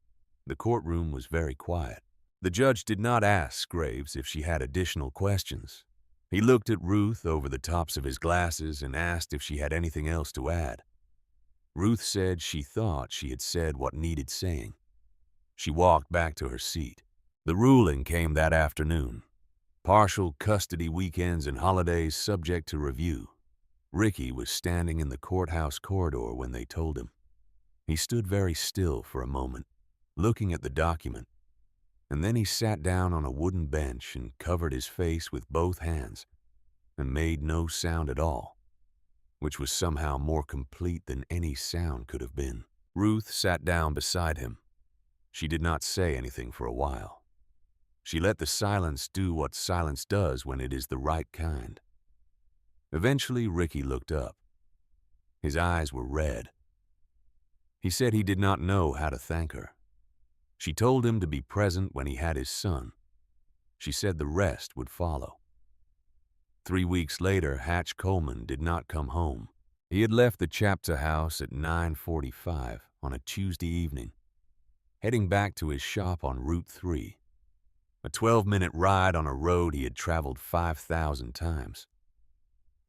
The courtroom was very quiet. The judge did not ask Graves if she had additional questions. He looked at Ruth over the tops of his glasses and asked if she had anything else to add. Ruth said she thought she had said what needed saying. She walked back to her seat. The ruling came that afternoon. Partial custody weekends and holidays subject to review. Ricky was standing in the courthouse corridor when they told him. He stood very still for a moment, looking at the document, and then he sat down on a wooden bench and covered his face with both hands and made no sound at all, which was somehow more complete than any sound could have been. Ruth sat down beside him. She did not say anything for a while. She let the silence do what silence does when it is the right kind. Eventually, Ricky looked up. His eyes were red. He said he did not know how to thank her. She told him to be present when he had his son. She said the rest would follow. 3 weeks later, Hatch Coleman did not come home. He had left the Chapter house at 9:45 on a Tuesday evening, heading back to his shop on Route 3, a 12-minute ride on a road he had traveled 5,000 times.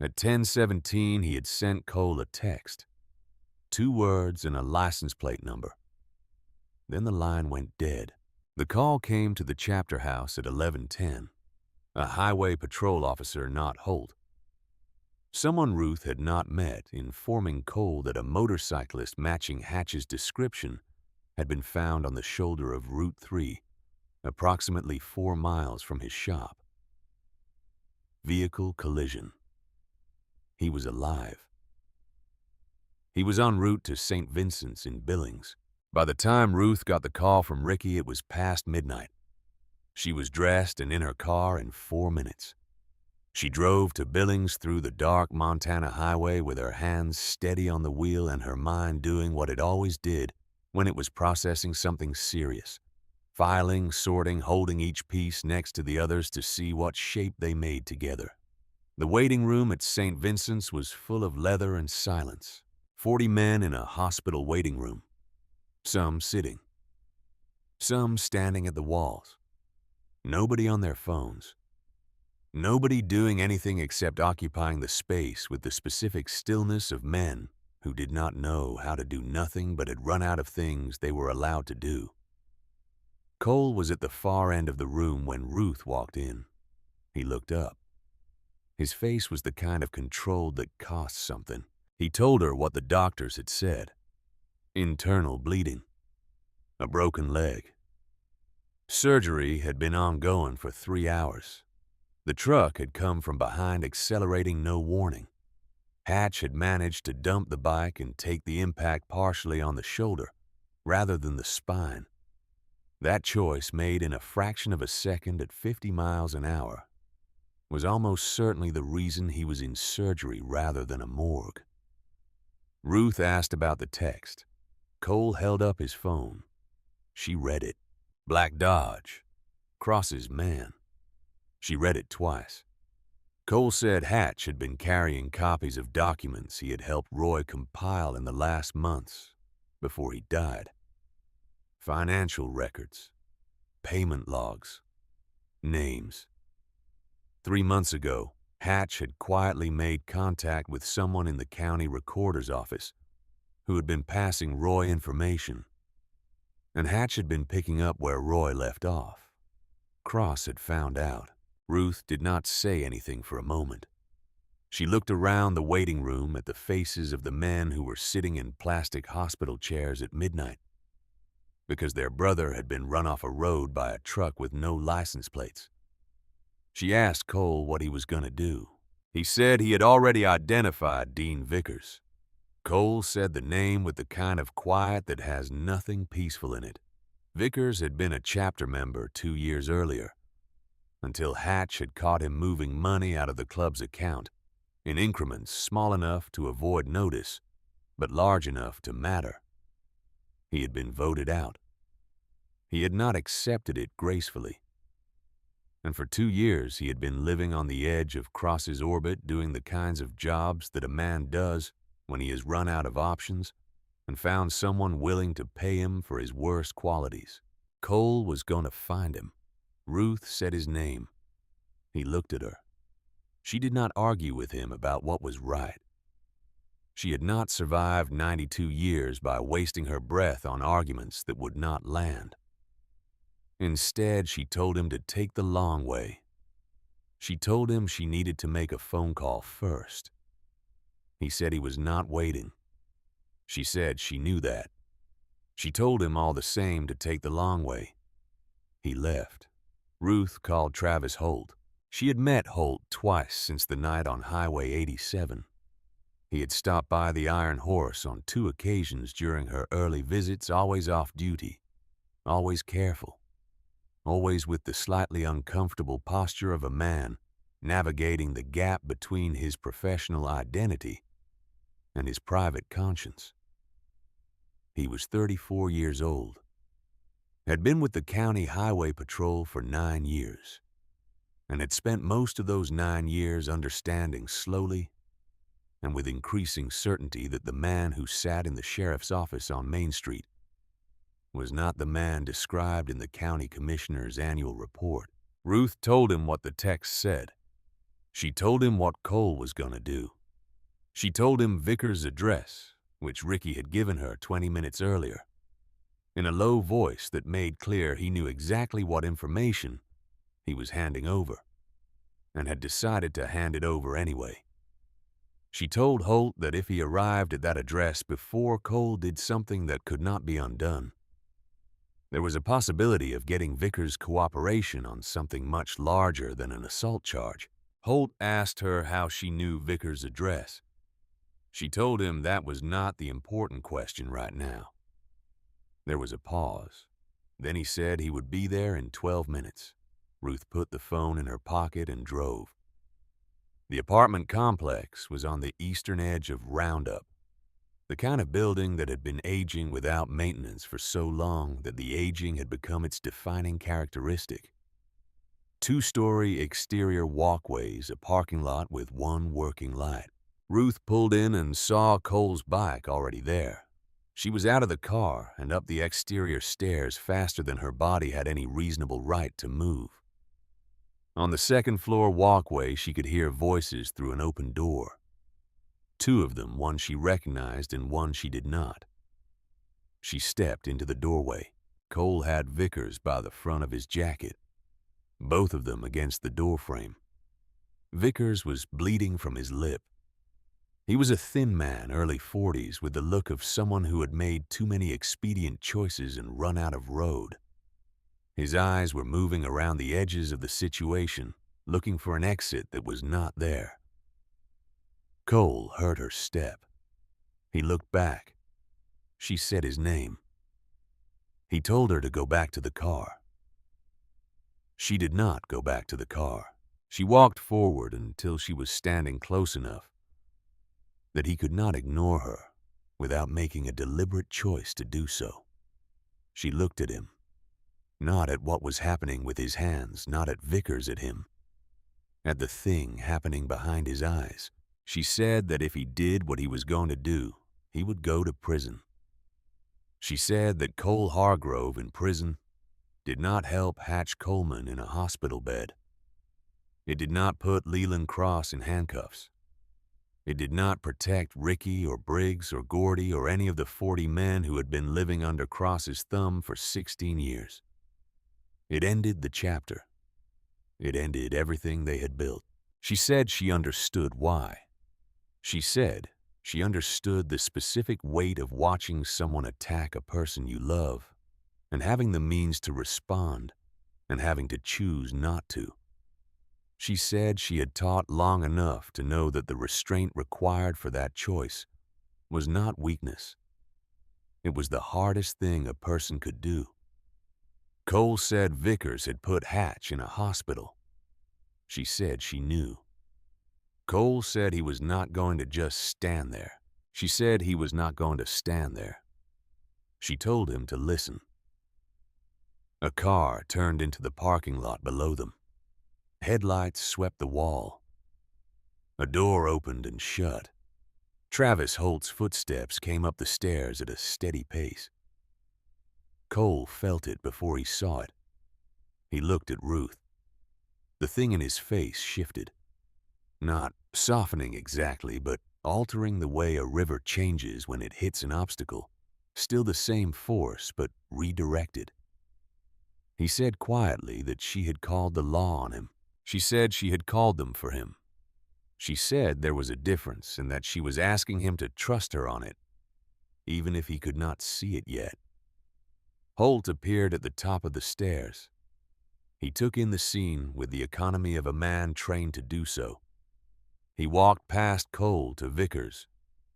At 10:17, he had sent Cole a text, 2 words and a license plate number. Then the line went dead. The call came to the Chapter house at 11:10, a highway patrol officer, not Holt. Someone Ruth had not met, informing Cole that a motorcyclist matching Hatch's description had been found on the shoulder of Route 3, approximately 4 miles from his shop. Vehicle collision. He was alive. He was en route to St. Vincent's in Billings. By the time Ruth got the call from Ricky, it was past midnight. She was dressed and in her car in 4 minutes. She drove to Billings through the dark Montana highway with her hands steady on the wheel and her mind doing what it always did when it was processing something serious. Filing, sorting, holding each piece next to the others to see what shape they made together. The waiting room at St. Vincent's was full of leather and silence. 40 men in a hospital waiting room. Some sitting. Some standing at the walls. Nobody on their phones. Nobody doing anything except occupying the space with the specific stillness of men who did not know how to do nothing but had run out of things they were allowed to do. Cole was at the far end of the room when Ruth walked in. He looked up. His face was the kind of control that costs something. He told her what the doctors had said. Internal bleeding. A broken leg. Surgery had been ongoing for 3 hours. The truck had come from behind, accelerating no warning. Hatch had managed to dump the bike and take the impact partially on the shoulder, rather than the spine. That choice, made in a fraction of a second at 50 miles an hour, was almost certainly the reason he was in surgery rather than a morgue. Ruth asked about the text. Cole held up his phone. She read it. Black Dodge. Cross's man. She read it twice. Cole said Hatch had been carrying copies of documents he had helped Roy compile in the last months before he died. Financial records. Payment logs. Names. 3 months ago, Hatch had quietly made contact with someone in the county recorder's office who had been passing Roy information, and Hatch had been picking up where Roy left off. Cross had found out. Ruth did not say anything for a moment. She looked around the waiting room at the faces of the men who were sitting in plastic hospital chairs at midnight because their brother had been run off a road by a truck with no license plates. She asked Cole what he was going to do. He said he had already identified Dean Vickers. Cole said the name with the kind of quiet that has nothing peaceful in it. Vickers had been a chapter member 2 years earlier, until Hatch had caught him moving money out of the club's account in increments small enough to avoid notice, but large enough to matter. He had been voted out. He had not accepted it gracefully. And for 2 years he had been living on the edge of Cross's orbit, doing the kinds of jobs that a man does when he has run out of options and found someone willing to pay him for his worst qualities. Cole was going to find him. Ruth said his name. He looked at her. She did not argue with him about what was right. She had not survived 92 years by wasting her breath on arguments that would not land. Instead, she told him to take the long way. She told him she needed to make a phone call first. He said he was not waiting. She said she knew that. She told him all the same to take the long way. He left. Ruth called Travis Holt. She had met Holt twice since the night on Highway 87. He had stopped by the Iron Horse on 2 occasions during her early visits, always off duty, always careful, always with the slightly uncomfortable posture of a man navigating the gap between his professional identity and his private conscience. He was 34 years old, had been with the County Highway Patrol for 9 years, and had spent most of those 9 years understanding slowly and with increasing certainty that the man who sat in the sheriff's office on Main Street was not the man described in the county commissioner's annual report. Ruth told him what the text said. She told him what Cole was going to do. She told him Vickers' address, which Ricky had given her 20 minutes earlier, in a low voice that made clear he knew exactly what information he was handing over, and had decided to hand it over anyway. She told Holt that if he arrived at that address before Cole did something that could not be undone, there was a possibility of getting Vickers' cooperation on something much larger than an assault charge. Holt asked her how she knew Vickers' address. She told him that was not the important question right now. There was a pause. Then he said he would be there in 12 minutes. Ruth put the phone in her pocket and drove. The apartment complex was on the eastern edge of Roundup, the kind of building that had been aging without maintenance for so long that the aging had become its defining characteristic. 2-story exterior walkways, a parking lot with 1 working light. Ruth pulled in and saw Cole's bike already there. She was out of the car and up the exterior stairs faster than her body had any reasonable right to move. On the 2nd floor walkway, she could hear voices through an open door. 2 of them, one she recognized and one she did not. She stepped into the doorway. Cole had Vickers by the front of his jacket, both of them against the doorframe. Vickers was bleeding from his lip. He was a thin man, early 40s, with the look of someone who had made too many expedient choices and run out of road. His eyes were moving around the edges of the situation, looking for an exit that was not there. Cole heard her step. He looked back. She said his name. He told her to go back to the car. She did not go back to the car. She walked forward until she was standing close enough that he could not ignore her without making a deliberate choice to do so. She looked at him. Not at what was happening with his hands, not at Vickers at him, at the thing happening behind his eyes. She said that if he did what he was going to do, he would go to prison. She said that Cole Hargrove in prison did not help Hatch Coleman in a hospital bed. It did not put Leland Cross in handcuffs. It did not protect Ricky or Briggs or Gordy or any of the 40 men who had been living under Cross's thumb for 16 years. It ended the chapter. It ended everything they had built. She said she understood why. She said she understood the specific weight of watching someone attack a person you love and having the means to respond and having to choose not to. She said she had taught long enough to know that the restraint required for that choice was not weakness. It was the hardest thing a person could do. Cole said Vickers had put Hatch in a hospital. She said she knew. Cole said he was not going to just stand there. She said he was not going to stand there. She told him to listen. A car turned into the parking lot below them. Headlights swept the wall. A door opened and shut. Travis Holt's footsteps came up the stairs at a steady pace. Cole felt it before he saw it. He looked at Ruth. The thing in his face shifted. Not softening exactly, but altering the way a river changes when it hits an obstacle. Still the same force, but redirected. He said quietly that she had called the law on him. She said she had called them for him. She said there was a difference and that she was asking him to trust her on it, even if he could not see it yet. Holt appeared at the top of the stairs. He took in the scene with the economy of a man trained to do so. He walked past Cole to Vickers,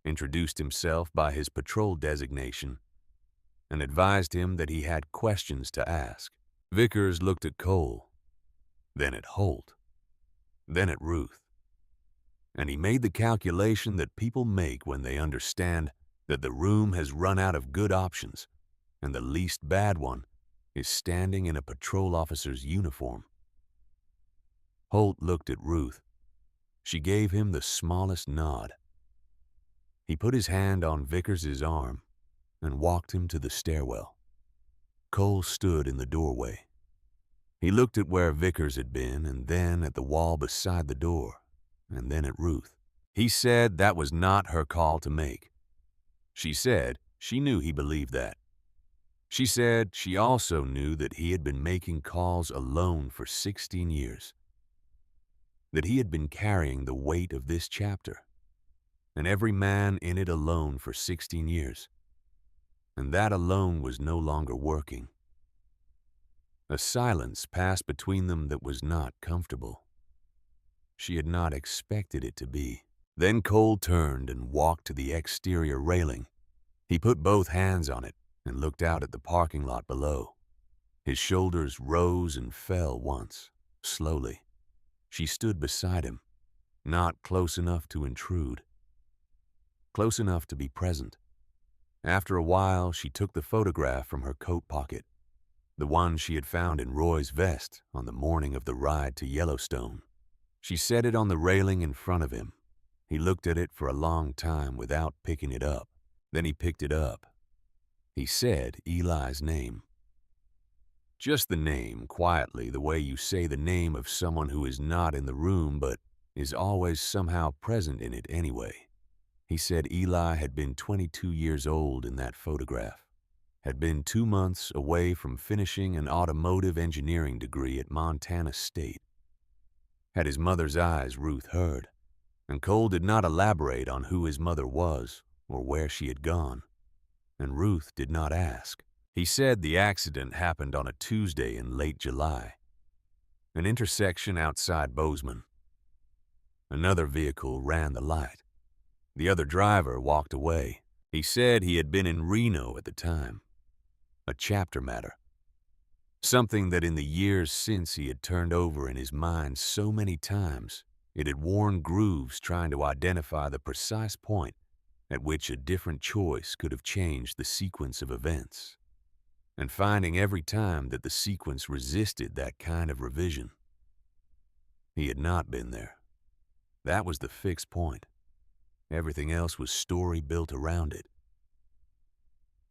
introduced himself by his patrol designation, and advised him that he had questions to ask. Vickers looked at Cole, then at Holt, then at Ruth. And he made the calculation that people make when they understand that the room has run out of good options, and the least bad one is standing in a patrol officer's uniform. Holt looked at Ruth. She gave him the smallest nod. He put his hand on Vickers's arm and walked him to the stairwell. Cole stood in the doorway. He looked at where Vickers had been and then at the wall beside the door, and then at Ruth. He said that was not her call to make. She said she knew he believed that. She said she also knew that he had been making calls alone for 16 years, that he had been carrying the weight of this chapter, and every man in it alone for 16 years, and that alone was no longer working. A silence passed between them that was not comfortable. She had not expected it to be. Then Cole turned and walked to the exterior railing. He put both hands on it and looked out at the parking lot below. His shoulders rose and fell once, slowly. She stood beside him, not close enough to intrude, close enough to be present. After a while, she took the photograph from her coat pocket, the one she had found in Roy's vest on the morning of the ride to Yellowstone. She set it on the railing in front of him. He looked at it for a long time without picking it up. Then he picked it up. He said Eli's name. Just the name, quietly, the way you say the name of someone who is not in the room but is always somehow present in it anyway. He said Eli had been 22 years old in that photograph, had been 2 months away from finishing an automotive engineering degree at Montana State. Had his mother's eyes, Ruth heard, and Cole did not elaborate on who his mother was or where she had gone, and Ruth did not ask. He said the accident happened on a Tuesday in late July, an intersection outside Bozeman. Another vehicle ran the light. The other driver walked away. He said he had been in Reno at the time. A chapter matter. Something that in the years since he had turned over in his mind so many times, it had worn grooves trying to identify the precise point at which a different choice could have changed the sequence of events, and finding every time that the sequence resisted that kind of revision. He had not been there. That was the fixed point. Everything else was story built around it.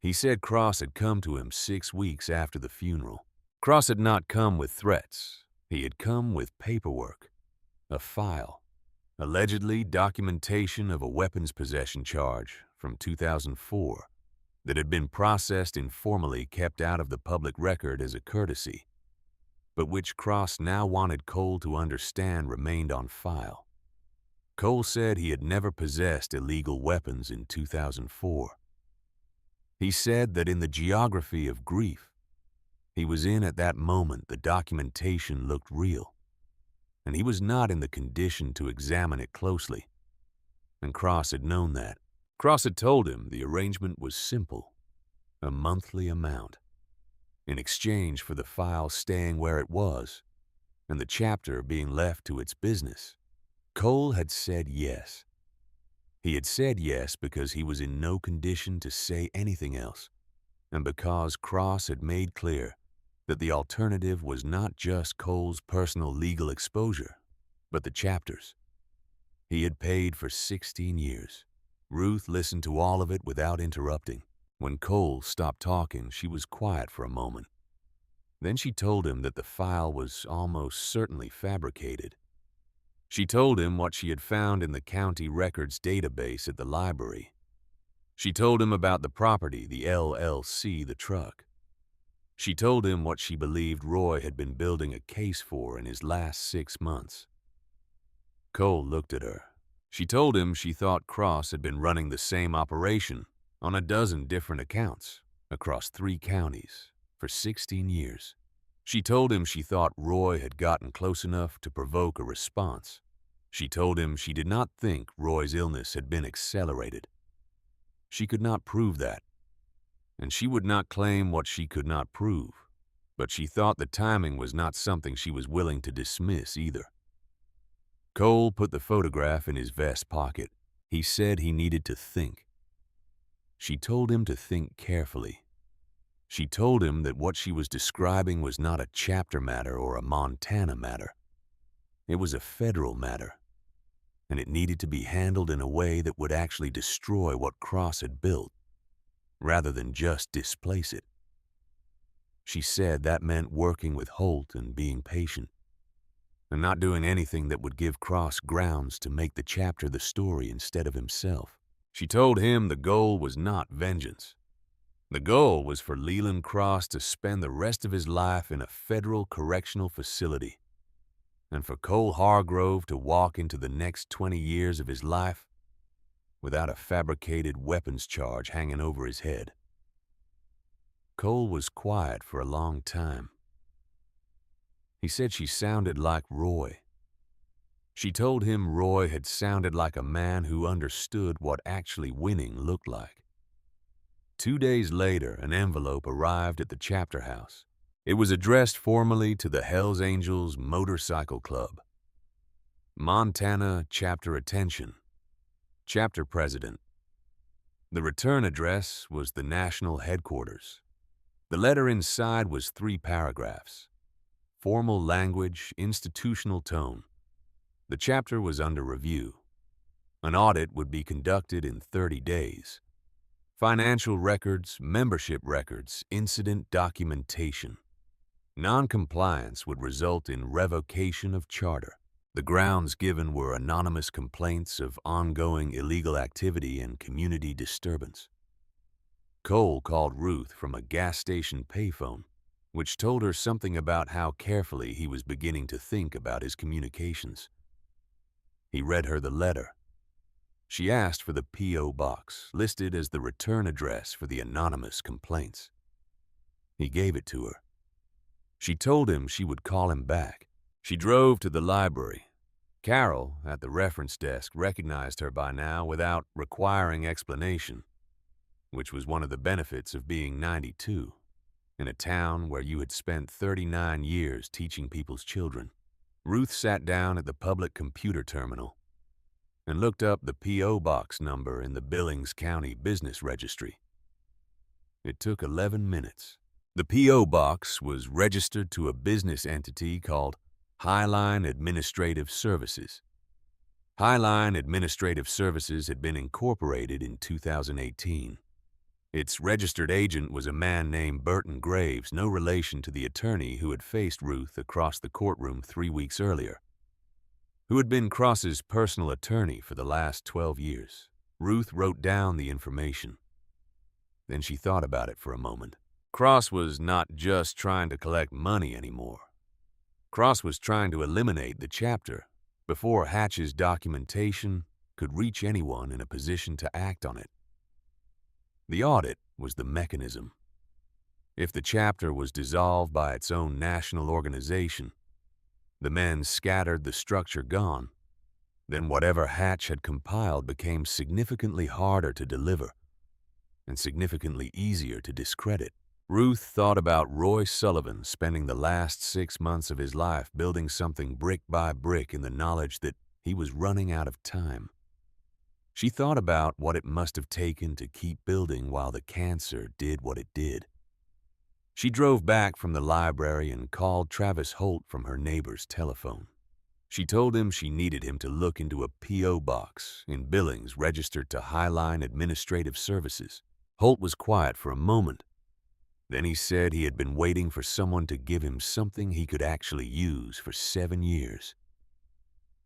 He said Cross had come to him 6 weeks after the funeral. Cross had not come with threats. He had come with paperwork, a file, allegedly documentation of a weapons possession charge from 2004 that had been processed informally, kept out of the public record as a courtesy. but which Cross now wanted Cole to understand remained on file. Cole said he had never possessed illegal weapons in 2004. He said that in the geography of grief he was in at that moment, the documentation looked real, and he was not in the condition to examine it closely. And Cross had known that. Cross had told him the arrangement was simple, a monthly amount, in exchange for the file staying where it was and the chapter being left to its business. Cole had said yes. He had said yes because he was in no condition to say anything else, and because Cross had made clear that the alternative was not just Cole's personal legal exposure, but the chapters. He had paid for 16 years. Ruth listened to all of it without interrupting. When Cole stopped talking, she was quiet for a moment. Then she told him that the file was almost certainly fabricated. She told him what she had found in the county records database at the library. She told him about the property, the LLC, the truck. She told him what she believed Roy had been building a case for in his last 6 months. Cole looked at her. She told him she thought Cross had been running the same operation on a dozen different accounts across 3 counties for 16 years. She told him she thought Roy had gotten close enough to provoke a response. She told him she did not think Roy's illness had been accelerated. She could not prove that, and she would not claim what she could not prove, but she thought the timing was not something she was willing to dismiss either. Cole put the photograph in his vest pocket. He said he needed to think. She told him to think carefully. She told him that what she was describing was not a chapter matter or a Montana matter. It was a federal matter, and it needed to be handled in a way that would actually destroy what Cross had built, rather than just displace it. She said that meant working with Holt and being patient, and not doing anything that would give Cross grounds to make the chapter the story instead of himself. She told him the goal was not vengeance. The goal was for Leland Cross to spend the rest of his life in a federal correctional facility, and for Cole Hargrove to walk into the next 20 years of his life without a fabricated weapons charge hanging over his head. Cole was quiet for a long time. He said she sounded like Roy. She told him Roy had sounded like a man who understood what actually winning looked like. 2 days later, an envelope arrived at the chapter house. It was addressed formally to the Hells Angels Motorcycle Club. Montana Chapter Attention. Chapter President. The return address was the national headquarters. The letter inside was 3 paragraphs. Formal language, institutional tone. The chapter was under review. An audit would be conducted in 30 days. Financial records, membership records, incident documentation. Non-compliance would result in revocation of charter. The grounds given were anonymous complaints of ongoing illegal activity and community disturbance. Cole called Ruth from a gas station payphone, which told her something about how carefully he was beginning to think about his communications. He read her the letter. She asked for the P.O. box, listed as the return address for the anonymous complaints. He gave it to her. She told him she would call him back. She drove to the library. Carol, at the reference desk, recognized her by now without requiring explanation, which was one of the benefits of being 92, in a town where you had spent 39 years teaching people's children. Ruth sat down at the public computer terminal and looked up the P.O. box number in the Billings County Business Registry. It took 11 minutes. The P.O. box was registered to a business entity called Highline Administrative Services. Highline Administrative Services had been incorporated in 2018. Its registered agent was a man named Burton Graves, no relation to the attorney who had faced Ruth across the courtroom 3 weeks earlier, who had been Cross's personal attorney for the last 12 years. Ruth wrote down the information. Then she thought about it for a moment. Cross was not just trying to collect money anymore. Cross was trying to eliminate the chapter before Hatch's documentation could reach anyone in a position to act on it. The audit was the mechanism. If the chapter was dissolved by its own national organization, the men scattered, the structure gone, then whatever Hatch had compiled became significantly harder to deliver and significantly easier to discredit. Ruth thought about Roy Sullivan spending the last 6 months of his life building something brick by brick in the knowledge that he was running out of time. She thought about what it must have taken to keep building while the cancer did what it did. She drove back from the library and called Travis Holt from her neighbor's telephone. She told him she needed him to look into a P.O. box in Billings registered to Highline Administrative Services. Holt was quiet for a moment. Then he said he had been waiting for someone to give him something he could actually use for 7 years.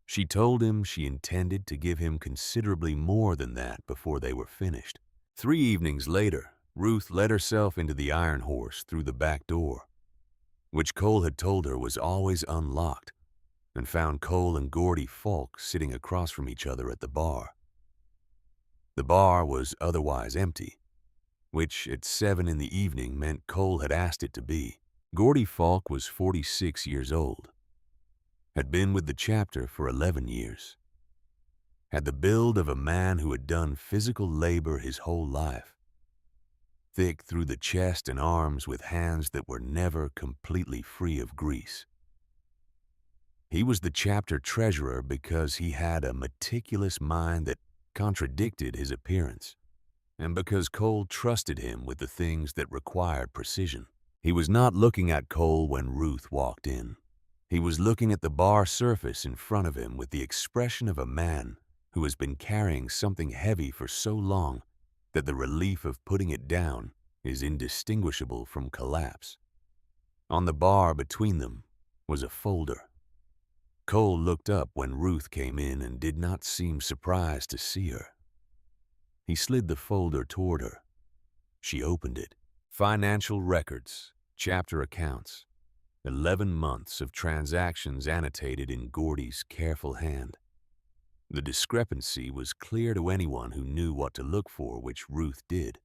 She told him she intended to give him considerably more than that before they were finished. 3 evenings later, Ruth let herself into the Iron Horse through the back door, which Cole had told her was always unlocked, and found Cole and Gordy Falk sitting across from each other at the bar. The bar was otherwise empty, which at 7 in the evening meant Cole had asked it to be. Gordy Falk was 46 years old, had been with the chapter for 11 years, had the build of a man who had done physical labor his whole life, thick through the chest and arms with hands that were never completely free of grease. He was the chapter treasurer because he had a meticulous mind that contradicted his appearance, and because Cole trusted him with the things that required precision. He was not looking at Cole when Ruth walked in. He was looking at the bar surface in front of him with the expression of a man who has been carrying something heavy for so long that the relief of putting it down is indistinguishable from collapse. On the bar between them was a folder. Cole looked up when Ruth came in and did not seem surprised to see her. He slid the folder toward her. She opened it. Financial records, chapter accounts, 11 months of transactions annotated in Gordy's careful hand. The discrepancy was clear to anyone who knew what to look for, which Ruth did.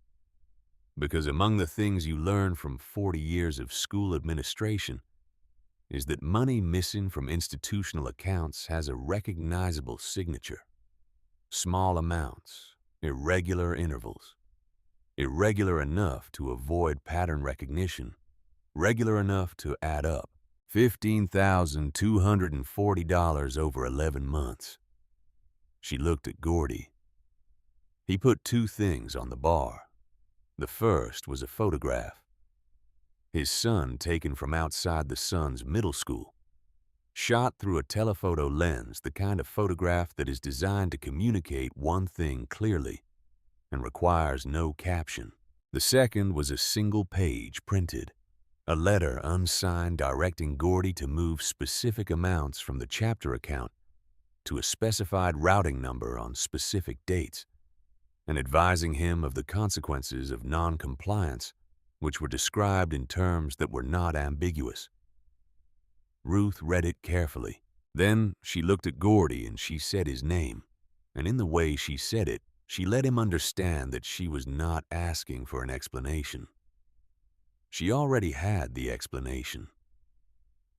Because among the things you learn from 40 years of school administration is that money missing from institutional accounts has a recognizable signature. Small amounts, irregular intervals. Irregular enough to avoid pattern recognition, regular enough to add up. $15,240 over 11 months. She looked at Gordy. He put 2 things on the bar. The first was a photograph. His son taken from outside the son's middle school. Shot through a telephoto lens, the kind of photograph that is designed to communicate one thing clearly and requires no caption. The second was a single page printed, a letter unsigned directing Gordy to move specific amounts from the chapter account to a specified routing number on specific dates, and advising him of the consequences of non-compliance, which were described in terms that were not ambiguous. Ruth read it carefully. Then she looked at Gordy and she said his name, and in the way she said it, she let him understand that she was not asking for an explanation. She already had the explanation.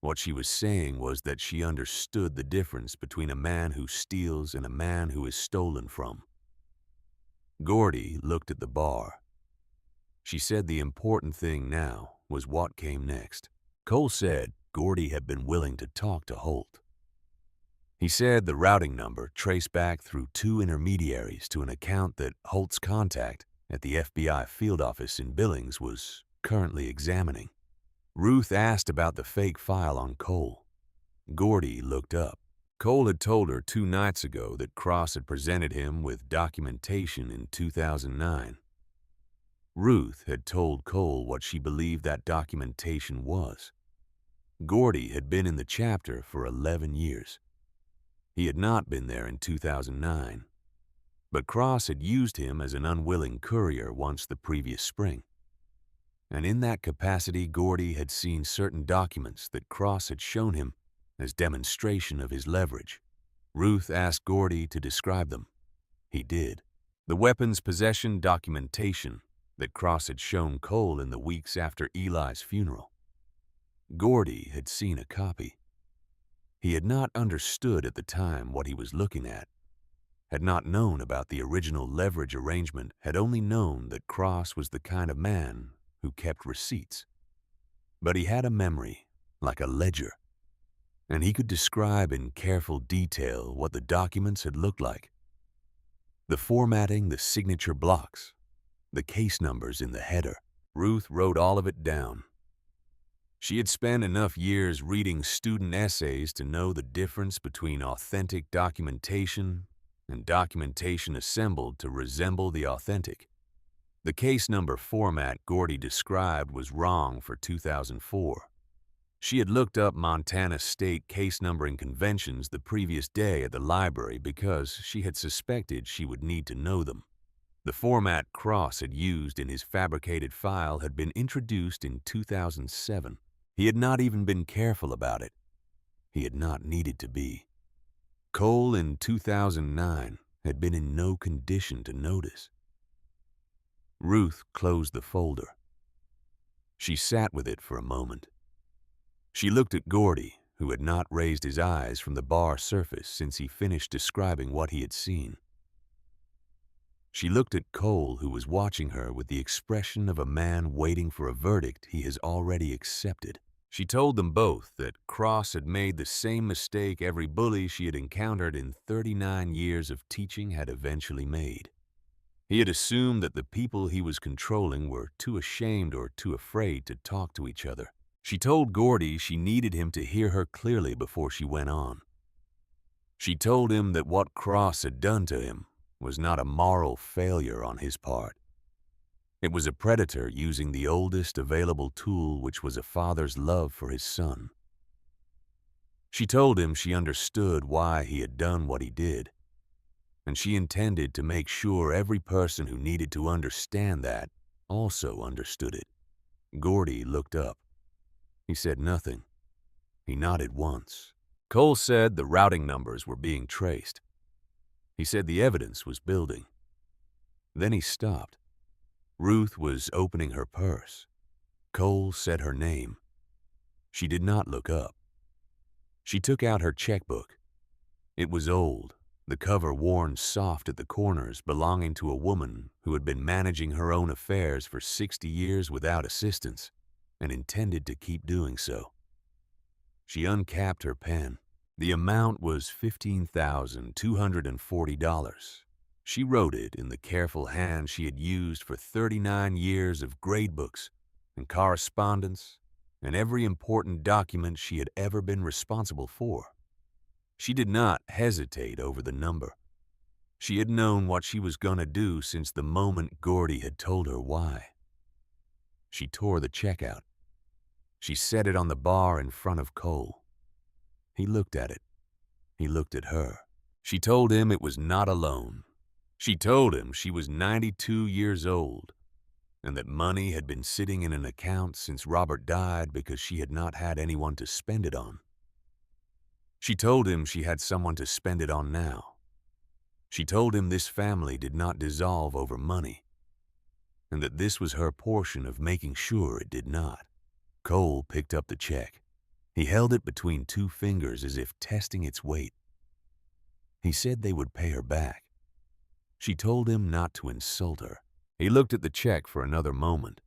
What she was saying was that she understood the difference between a man who steals and a man who is stolen from. Gordy looked at the bar. She said the important thing now was what came next. Cole said Gordy had been willing to talk to Holt. He said the routing number traced back through 2 intermediaries to an account that Holt's contact at the FBI field office in Billings was currently examining. Ruth asked about the fake file on Cole. Gordy looked up. Cole had told her 2 nights ago that Cross had presented him with documentation in 2009. Ruth had told Cole what she believed that documentation was. Gordy had been in the chapter for 11 years. He had not been there in 2009, but Cross had used him as an unwilling courier once the previous spring. and in that capacity Gordy had seen certain documents that Cross had shown him as demonstration of his leverage. Ruth asked Gordy to describe them. He did. The weapons possession documentation that Cross had shown Cole in the weeks after Eli's funeral. Gordy had seen a copy. He had not understood at the time what he was looking at, had not known about the original leverage arrangement, had only known that Cross was the kind of man who kept receipts. But he had a memory, like a ledger, and he could describe in careful detail what the documents had looked like. The formatting, the signature blocks, the case numbers in the header. Ruth wrote all of it down. She had spent enough years reading student essays to know the difference between authentic documentation and documentation assembled to resemble the authentic. The case number format Gordy described was wrong for 2004. She had looked up Montana state case numbering conventions the previous day at the library because she had suspected she would need to know them. The format Cross had used in his fabricated file had been introduced in 2007. He had not even been careful about it. He had not needed to be. Cole in 2009 had been in no condition to notice. Ruth closed the folder. She sat with it for a moment. She looked at Gordy, who had not raised his eyes from the bar surface since he finished describing what he had seen. She looked at Cole, who was watching her with the expression of a man waiting for a verdict he has already accepted. She told them both that Cross had made the same mistake every bully she had encountered in 39 years of teaching had eventually made. He had assumed that the people he was controlling were too ashamed or too afraid to talk to each other. She told Gordy she needed him to hear her clearly before she went on. She told him that what Cross had done to him was not a moral failure on his part. It was a predator using the oldest available tool, which was a father's love for his son. She told him she understood why he had done what he did, and she intended to make sure every person who needed to understand that also understood it. Gordy looked up. He said nothing. He nodded once. Cole said the routing numbers were being traced. He said the evidence was building. Then he stopped. Ruth was opening her purse. Cole said her name. She did not look up. She took out her checkbook. It was old, the cover worn soft at the corners, belonging to a woman who had been managing her own affairs for 60 years without assistance and intended to keep doing so. She uncapped her pen. The amount was $15,240. She wrote it in the careful hand she had used for 39 years of gradebooks and correspondence and every important document she had ever been responsible for. She did not hesitate over the number. She had known what she was going to do since the moment Gordy had told her why. She tore the check out. She set it on the bar in front of Cole. He looked at it. He looked at her. She told him it was not a loan. She told him she was 92 years old and that money had been sitting in an account since Robert died because she had not had anyone to spend it on. She told him she had someone to spend it on now. She told him this family did not dissolve over money and that this was her portion of making sure it did not. Cole picked up the check. He held it between two fingers as if testing its weight. He said they would pay her back. She told him not to insult her. He looked at the check for another moment.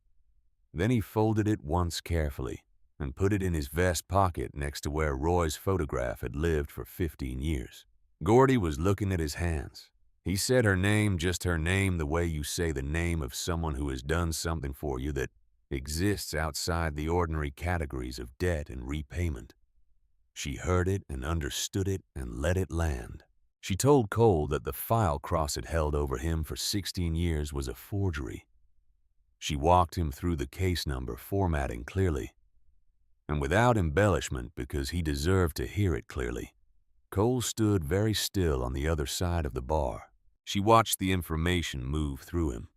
Then he folded it once carefully and put it in his vest pocket next to where Roy's photograph had lived for 15 years. Gordy was looking at his hands. He said her name, just her name, the way you say the name of someone who has done something for you that exists outside the ordinary categories of debt and repayment. She heard it and understood it and let it land. She told Cole that the file Cross had held over him for 16 years was a forgery. She walked him through the case number formatting clearly, and without embellishment because he deserved to hear it clearly. Cole stood very still on the other side of the bar. She watched the information move through him.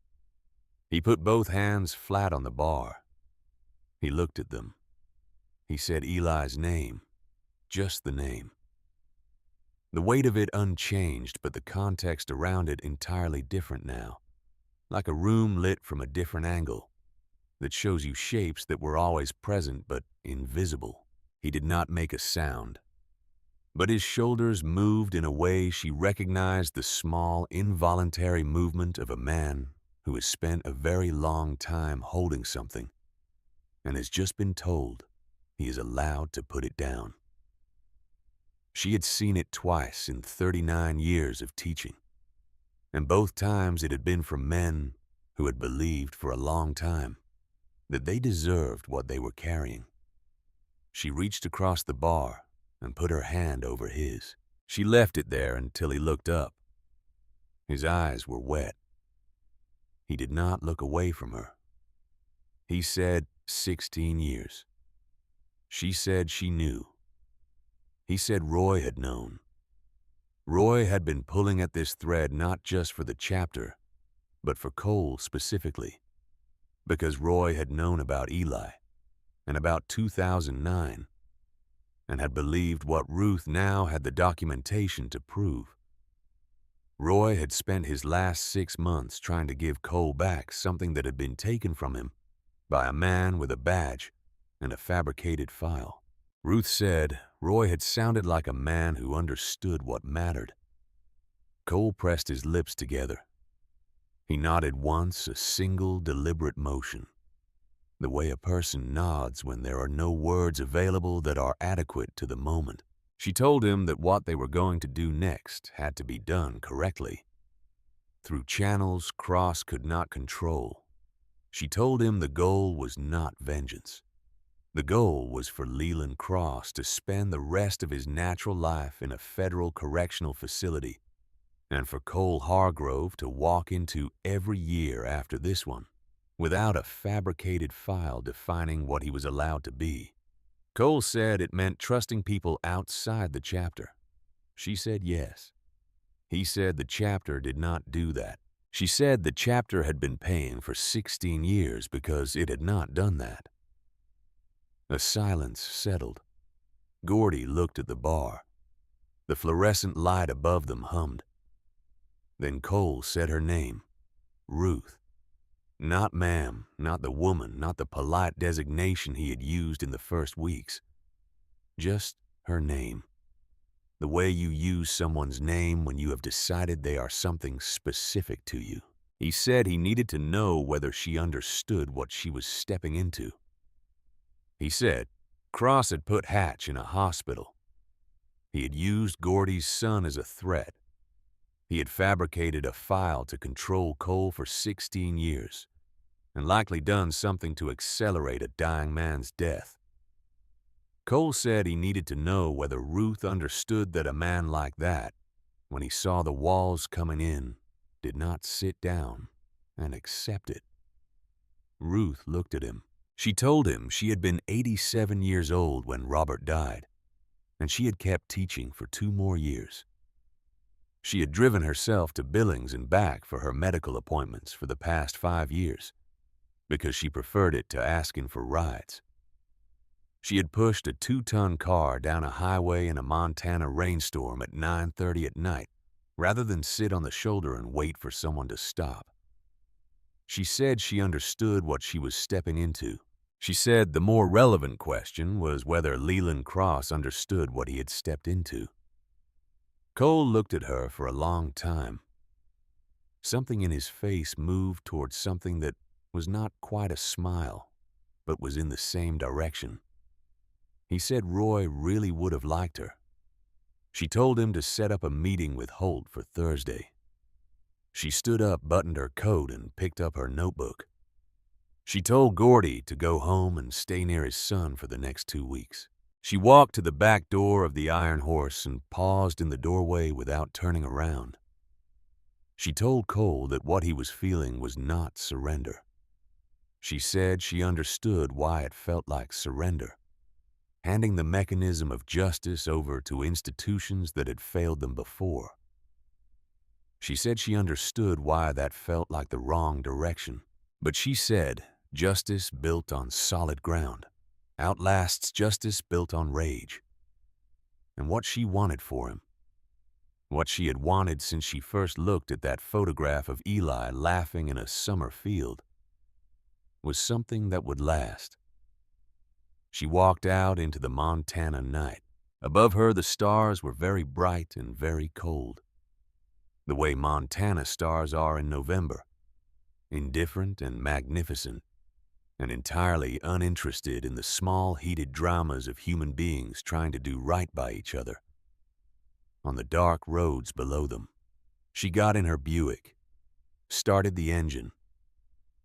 He put both hands flat on the bar. He looked at them. He said Eli's name, just the name. The weight of it unchanged, but the context around it entirely different now, like a room lit from a different angle that shows you shapes that were always present but invisible. He did not make a sound, but his shoulders moved in a way she recognized the small, involuntary movement of a man who has spent a very long time holding something and has just been told he is allowed to put it down. She had seen it twice in 39 years of teaching, and both times it had been from men who had believed for a long time that they deserved what they were carrying. She reached across the bar and put her hand over his. She left it there until he looked up. His eyes were wet. He did not look away from her. He said 16 years. She said she knew. He said Roy had known. Roy had been pulling at this thread not just for the chapter, but for Cole specifically, because Roy had known about Eli and about 2009 and had believed what Ruth now had the documentation to prove. Roy had spent his last 6 months trying to give Cole back something that had been taken from him by a man with a badge and a fabricated file. Ruth said Roy had sounded like a man who understood what mattered. Cole pressed his lips together. He nodded once, a single deliberate motion, the way a person nods when there are no words available that are adequate to the moment. She told him that what they were going to do next had to be done correctly, through channels Cross could not control. She told him the goal was not vengeance. The goal was for Leland Cross to spend the rest of his natural life in a federal correctional facility, and for Cole Hargrove to walk into every year after this one without a fabricated file defining what he was allowed to be. Cole said it meant trusting people outside the chapter. She said yes. He said the chapter did not do that. She said the chapter had been paying for 16 years because it had not done that. A silence settled. Gordy looked at the bar. The fluorescent light above them hummed. Then Cole said her name, Ruth. Not ma'am, not the woman, not the polite designation he had used in the first weeks. Just her name. The way you use someone's name when you have decided they are something specific to you. He said he needed to know whether she understood what she was stepping into. He said Cross had put Hatch in a hospital. He had used Gordy's son as a threat. He had fabricated a file to control Cole for 16 years, and likely done something to accelerate a dying man's death. Cole said he needed to know whether Ruth understood that a man like that, when he saw the walls coming in, did not sit down and accept it. Ruth looked at him. She told him she had been 87 years old when Robert died, and she had kept teaching for 2 more years. She had driven herself to Billings and back for her medical appointments for the past 5 years, because she preferred it to asking for rides. She had pushed a 2-ton car down a highway in a Montana rainstorm at 9:30 at night, rather than sit on the shoulder and wait for someone to stop. She said she understood what she was stepping into. She said the more relevant question was whether Leland Cross understood what he had stepped into. Cole looked at her for a long time. Something in his face moved towards something that was not quite a smile, but was in the same direction. He said Roy really would have liked her. She told him to set up a meeting with Holt for Thursday. She stood up, buttoned her coat, and picked up her notebook. She told Gordy to go home and stay near his son for the next 2 weeks. She walked to the back door of the Iron Horse and paused in the doorway without turning around. She told Cole that what he was feeling was not surrender. She said she understood why it felt like surrender, handing the mechanism of justice over to institutions that had failed them before. She said she understood why that felt like the wrong direction, but she said Justice built on solid ground outlasts justice built on rage. And what she wanted for him, what she had wanted since she first looked at that photograph of Eli laughing in a summer field, was something that would last. She walked out into the Montana night. Above her, the stars were very bright and very cold, the way Montana stars are in November, indifferent and magnificent, and entirely uninterested in the small, heated dramas of human beings trying to do right by each other. On the dark roads below them, she got in her Buick, started the engine.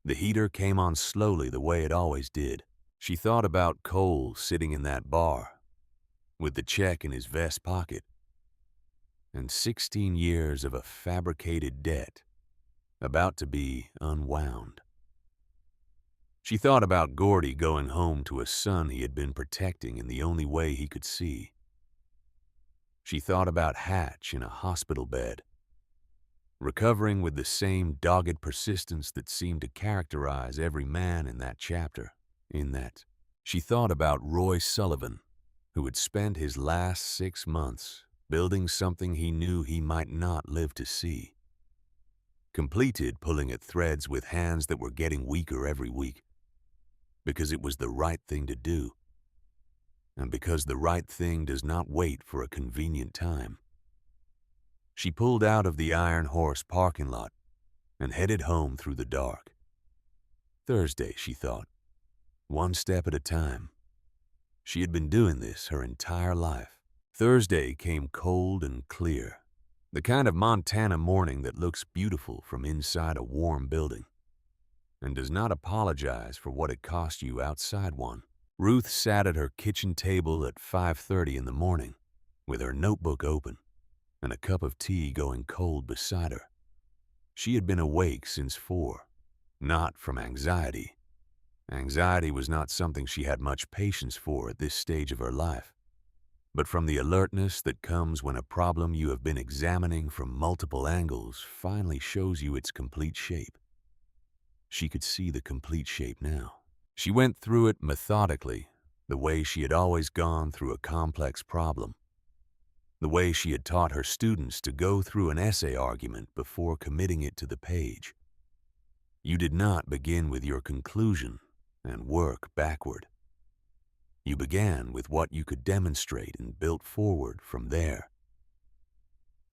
The heater came on slowly the way it always did. She thought about Cole sitting in that bar, with the check in his vest pocket, and 16 years of a fabricated debt about to be unwound. She thought about Gordy going home to a son he had been protecting in the only way he could see. She thought about Hatch in a hospital bed, recovering with the same dogged persistence that seemed to characterize every man in that chapter. She thought about Roy Sullivan, who had spent his last 6 months building something he knew he might not live to see. Completed pulling at threads with hands that were getting weaker every week, because it was the right thing to do, and because the right thing does not wait for a convenient time. She pulled out of the Iron Horse parking lot and headed home through the dark. Thursday, she thought, one step at a time. She had been doing this her entire life. Thursday came cold and clear, the kind of Montana morning that looks beautiful from inside a warm building and does not apologize for what it cost you outside one. Ruth sat at her kitchen table at 5:30 in the morning with her notebook open and a cup of tea going cold beside her. She had been awake since 4, not from anxiety. Anxiety was not something she had much patience for at this stage of her life, but from the alertness that comes when a problem you have been examining from multiple angles finally shows you its complete shape. She could see the complete shape now. She went through it methodically, the way she had always gone through a complex problem, the way she had taught her students to go through an essay argument before committing it to the page. You did not begin with your conclusion and work backward. You began with what you could demonstrate and built forward from there.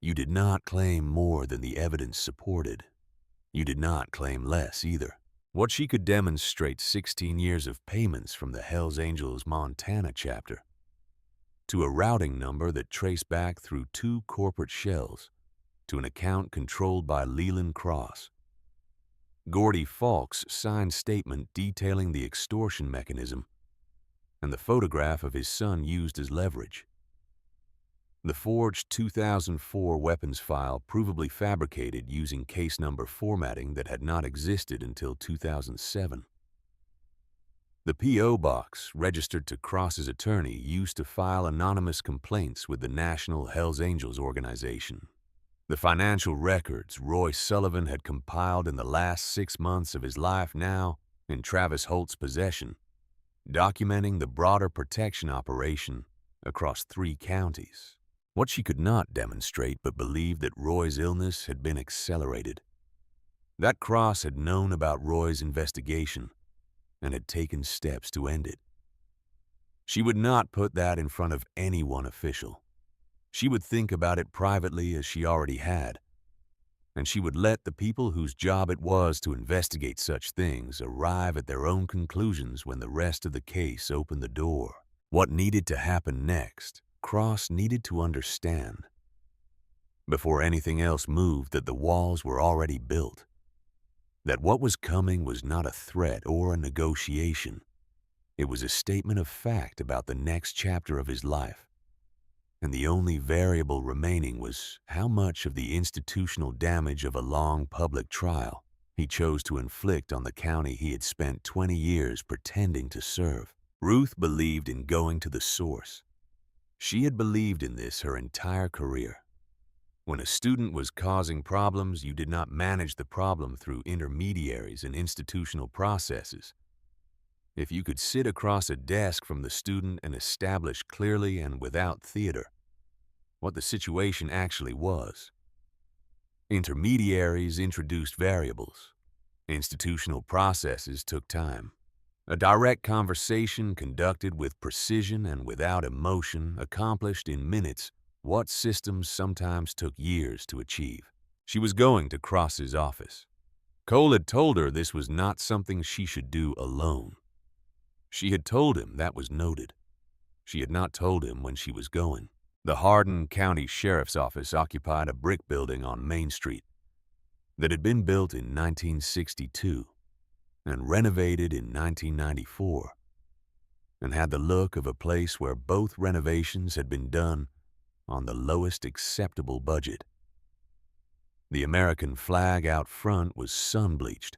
You did not claim more than the evidence supported. You did not claim less either. What she could demonstrate 16 years of payments from the Hells Angels Montana chapter to a routing number that traced back through 2 corporate shells to an account controlled by Leland Cross. Gordy Falk's signed statement detailing the extortion mechanism and the photograph of his son used as leverage. The forged 2004 weapons file provably fabricated using case number formatting that had not existed until 2007. The P.O. box registered to Cross's attorney used to file anonymous complaints with the National Hells Angels organization. The financial records Roy Sullivan had compiled in the last 6 months of his life now in Travis Holt's possession, documenting the broader protection operation across 3 counties. What she could not demonstrate but believed that Roy's illness had been accelerated. That Cross had known about Roy's investigation and had taken steps to end it. She would not put that in front of any one official. She would think about it privately as she already had, and she would let the people whose job it was to investigate such things arrive at their own conclusions when the rest of the case opened the door. What needed to happen next, Cross needed to understand, before anything else moved, that the walls were already built, that what was coming was not a threat or a negotiation. It was a statement of fact about the next chapter of his life, and the only variable remaining was how much of the institutional damage of a long public trial he chose to inflict on the county he had spent 20 years pretending to serve. Ruth believed in going to the source. She had believed in this her entire career. When a student was causing problems, you did not manage the problem through intermediaries and institutional processes. if you could sit across a desk from the student and establish clearly and without theater what the situation actually was. Intermediaries introduced variables. Institutional processes took time. A direct conversation conducted with precision and without emotion accomplished in minutes what systems sometimes took years to achieve. She was going to Cross's office. Cole had told her this was not something she should do alone. She had told him that was noted. She had not told him when she was going. The Hardin County Sheriff's Office occupied a brick building on Main Street that had been built in 1962 and renovated in 1994, and had the look of a place where both renovations had been done on the lowest acceptable budget. The American flag out front was sun-bleached.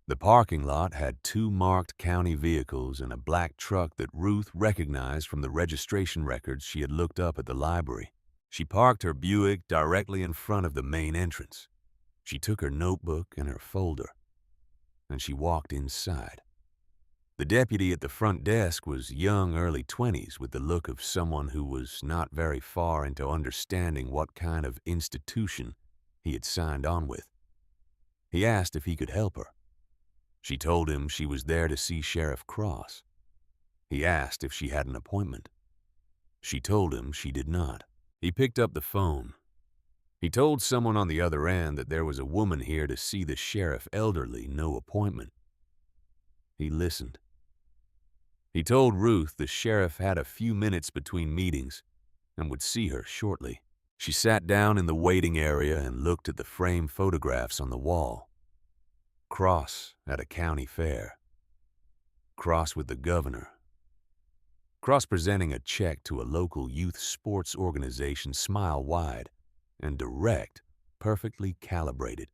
The parking lot had 2 marked county vehicles and a black truck that Ruth recognized from the registration records she had looked up at the library. She parked her Buick directly in front of the main entrance. She took her notebook and her folder, and she walked inside. The deputy at the front desk was young, early 20s, with the look of someone who was not very far into understanding what kind of institution he had signed on with. He asked if he could help her. She told him she was there to see Sheriff Cross. He asked if she had an appointment. She told him she did not. He picked up the phone. He told someone on the other end that there was a woman here to see the sheriff, elderly, no appointment. He listened. He told Ruth the sheriff had a few minutes between meetings and would see her shortly. She sat down in the waiting area and looked at the framed photographs on the wall. Cross at a county fair. Cross with the governor. Cross presenting a check to a local youth sports organization, smile wide and direct, perfectly calibrated.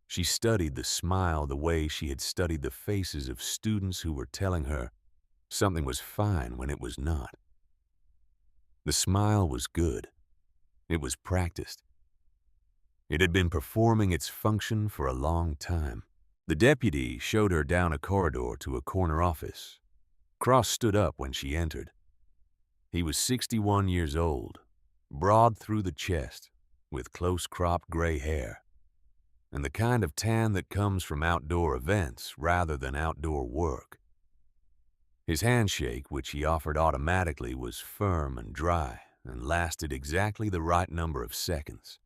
She studied the smile the way she had studied the faces of students who were telling her something was fine when it was not. The smile was good. It was practiced. It had been performing its function for a long time. The deputy showed her down a corridor to a corner office. Cross stood up when she entered. He was 61 years old, broad through the chest, with close-cropped gray hair, and the kind of tan that comes from outdoor events rather than outdoor work. His handshake, which he offered automatically, was firm and dry and lasted exactly the right number of seconds.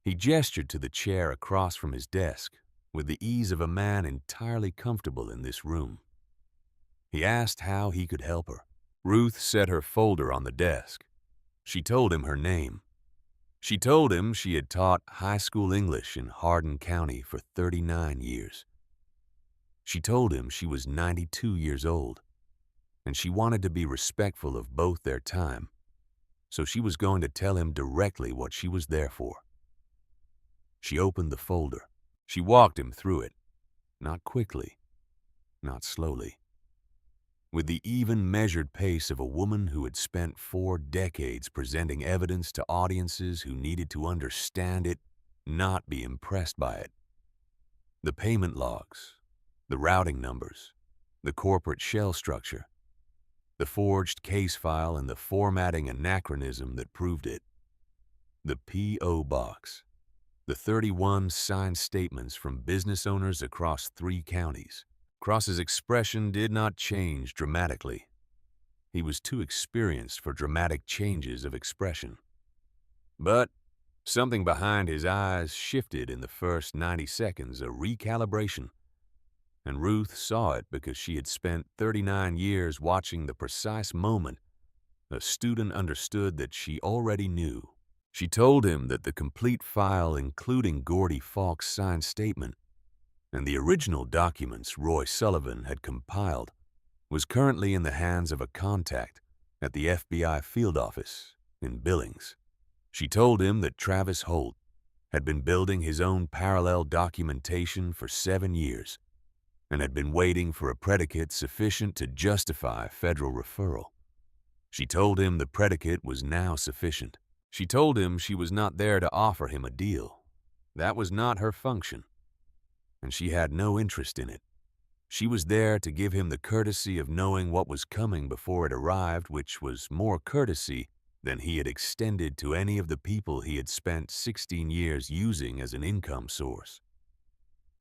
He gestured to the chair across from his desk with the ease of a man entirely comfortable in this room. He asked how he could help her. Ruth set her folder on the desk. She told him her name. She told him she had taught high school English in Hardin County for 39 years. She told him she was 92 years old, and she wanted to be respectful of both their time, so she was going to tell him directly what she was there for. She opened the folder. She walked him through it, not quickly, not slowly. With the even, measured pace of a woman who had spent 4 decades presenting evidence to audiences who needed to understand it, not be impressed by it. The payment logs, the routing numbers, the corporate shell structure, the forged case file and the formatting anachronism that proved it. The P.O. box, the 31 signed statements from business owners across 3 counties. Cross's expression did not change dramatically. He was too experienced for dramatic changes of expression. But something behind his eyes shifted in the first 90 seconds, a recalibration. And Ruth saw it because she had spent 39 years watching the precise moment a student understood that she already knew. She told him that the complete file, including Gordy Falk's signed statement and the original documents Roy Sullivan had compiled, was currently in the hands of a contact at the FBI field office in Billings. She told him that Travis Holt had been building his own parallel documentation for 7 years and had been waiting for a predicate sufficient to justify federal referral. She told him the predicate was now sufficient. She told him she was not there to offer him a deal. That was not her function, and she had no interest in it. She was there to give him the courtesy of knowing what was coming before it arrived, which was more courtesy than he had extended to any of the people he had spent 16 years using as an income source.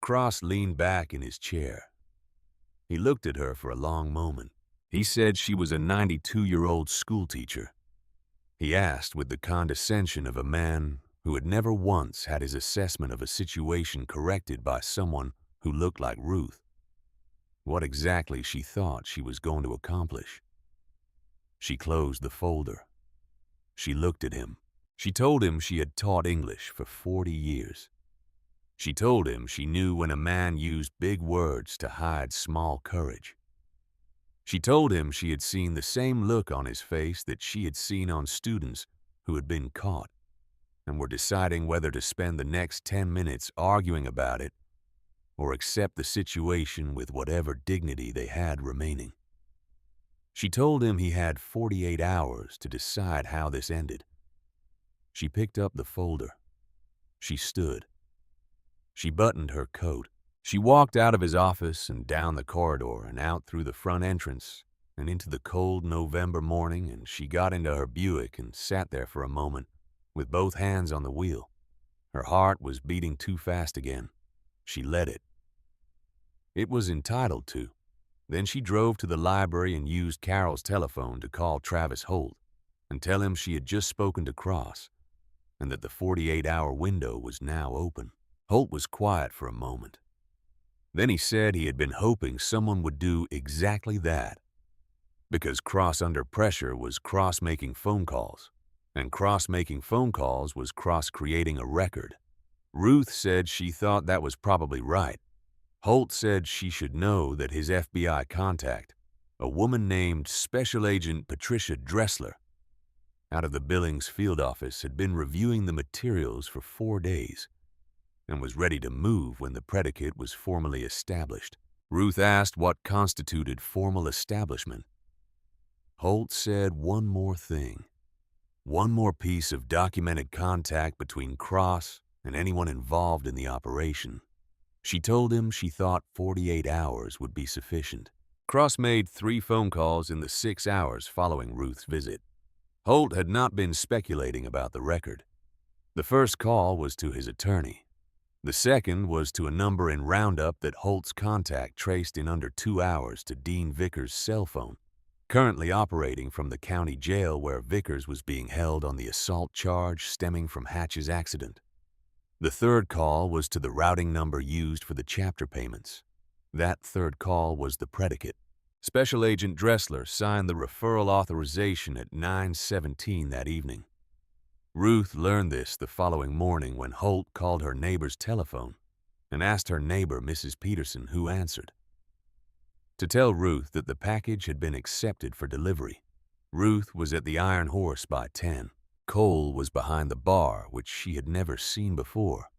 Cross leaned back in his chair. He looked at her for a long moment. He said she was a 92-year-old schoolteacher. He asked with the condescension of a man who had never once had his assessment of a situation corrected by someone who looked like Ruth, what exactly she thought she was going to accomplish. She closed the folder. She looked at him. She told him she had taught English for 40 years. She told him she knew when a man used big words to hide small courage. She told him she had seen the same look on his face that she had seen on students who had been caught and were deciding whether to spend the next 10 minutes arguing about it or accept the situation with whatever dignity they had remaining. She told him he had 48 hours to decide how this ended. She picked up the folder. She stood. She buttoned her coat. She walked out of his office and down the corridor and out through the front entrance and into the cold November morning, and she got into her Buick and sat there for a moment with both hands on the wheel. Her heart was beating too fast again. She let it. It was entitled to. Then she drove to the library and used Carol's telephone to call Travis Holt and tell him she had just spoken to Cross and that the 48-hour window was now open. Holt was quiet for a moment. Then he said he had been hoping someone would do exactly that, because Cross under pressure was Cross making phone calls, and Cross making phone calls was Cross creating a record. Ruth said she thought that was probably right. Holt said she should know that his FBI contact, a woman named Special Agent Patricia Dressler, out of the Billings field office, had been reviewing the materials for 4 days and was ready to move when the predicate was formally established. Ruth asked what constituted formal establishment. Holt said one more thing, one more piece of documented contact between Cross and anyone involved in the operation. She told him she thought 48 hours would be sufficient. Cross made 3 phone calls in the 6 hours following Ruth's visit. Holt had not been speculating about the record. The first call was to his attorney. The second was to a number in Roundup that Holt's contact traced in under 2 hours to Dean Vickers' cell phone, currently operating from the county jail where Vickers was being held on the assault charge stemming from Hatch's accident. The third call was to the routing number used for the chapter payments. That third call was the predicate. Special Agent Dressler signed the referral authorization at 9:17 that evening. Ruth learned this the following morning when Holt called her neighbor's telephone and asked her neighbor, Mrs. Peterson, who answered, to tell Ruth that the package had been accepted for delivery. Ruth was at the Iron Horse by 10. Cole was behind the bar, which she had never seen before.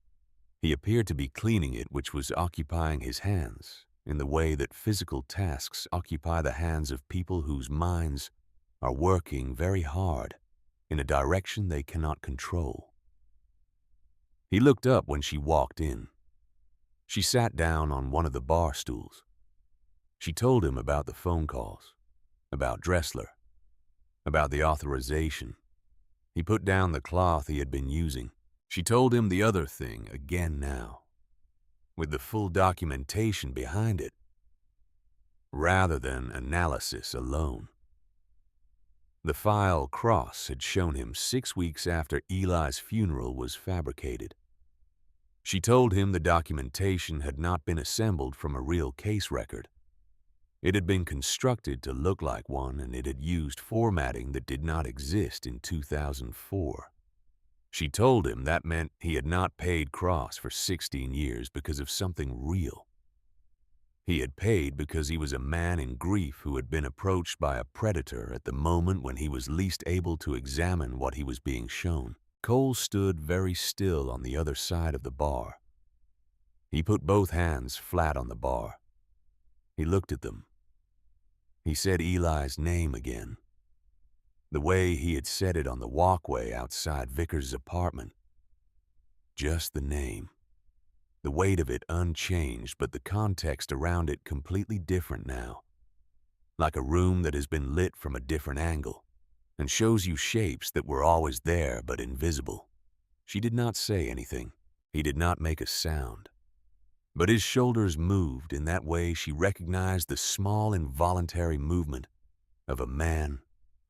He appeared to be cleaning it, which was occupying his hands in the way that physical tasks occupy the hands of people whose minds are working very hard in a direction they cannot control. He looked up when she walked in. She sat down on one of the bar stools. She told him about the phone calls, about Dressler, about the authorization. He put down the cloth he had been using. She told him the other thing again now, with the full documentation behind it, rather than analysis alone. The file Cross had shown him 6 weeks after Eli's funeral was fabricated. She told him the documentation had not been assembled from a real case record. It had been constructed to look like one, and it had used formatting that did not exist in 2004. She told him that meant he had not paid Cross for 16 years because of something real. He had paid because he was a man in grief who had been approached by a predator at the moment when he was least able to examine what he was being shown. Cole stood very still on the other side of the bar. He put both hands flat on the bar. He looked at them. He said Eli's name again, the way he had said it on the walkway outside Vickers' apartment. Just the name. the weight of it unchanged, but the context around it completely different now, like a room that has been lit from a different angle and shows you shapes that were always there but invisible. She did not say anything. He did not make a sound. But his shoulders moved in that way she recognized the small involuntary movement of a man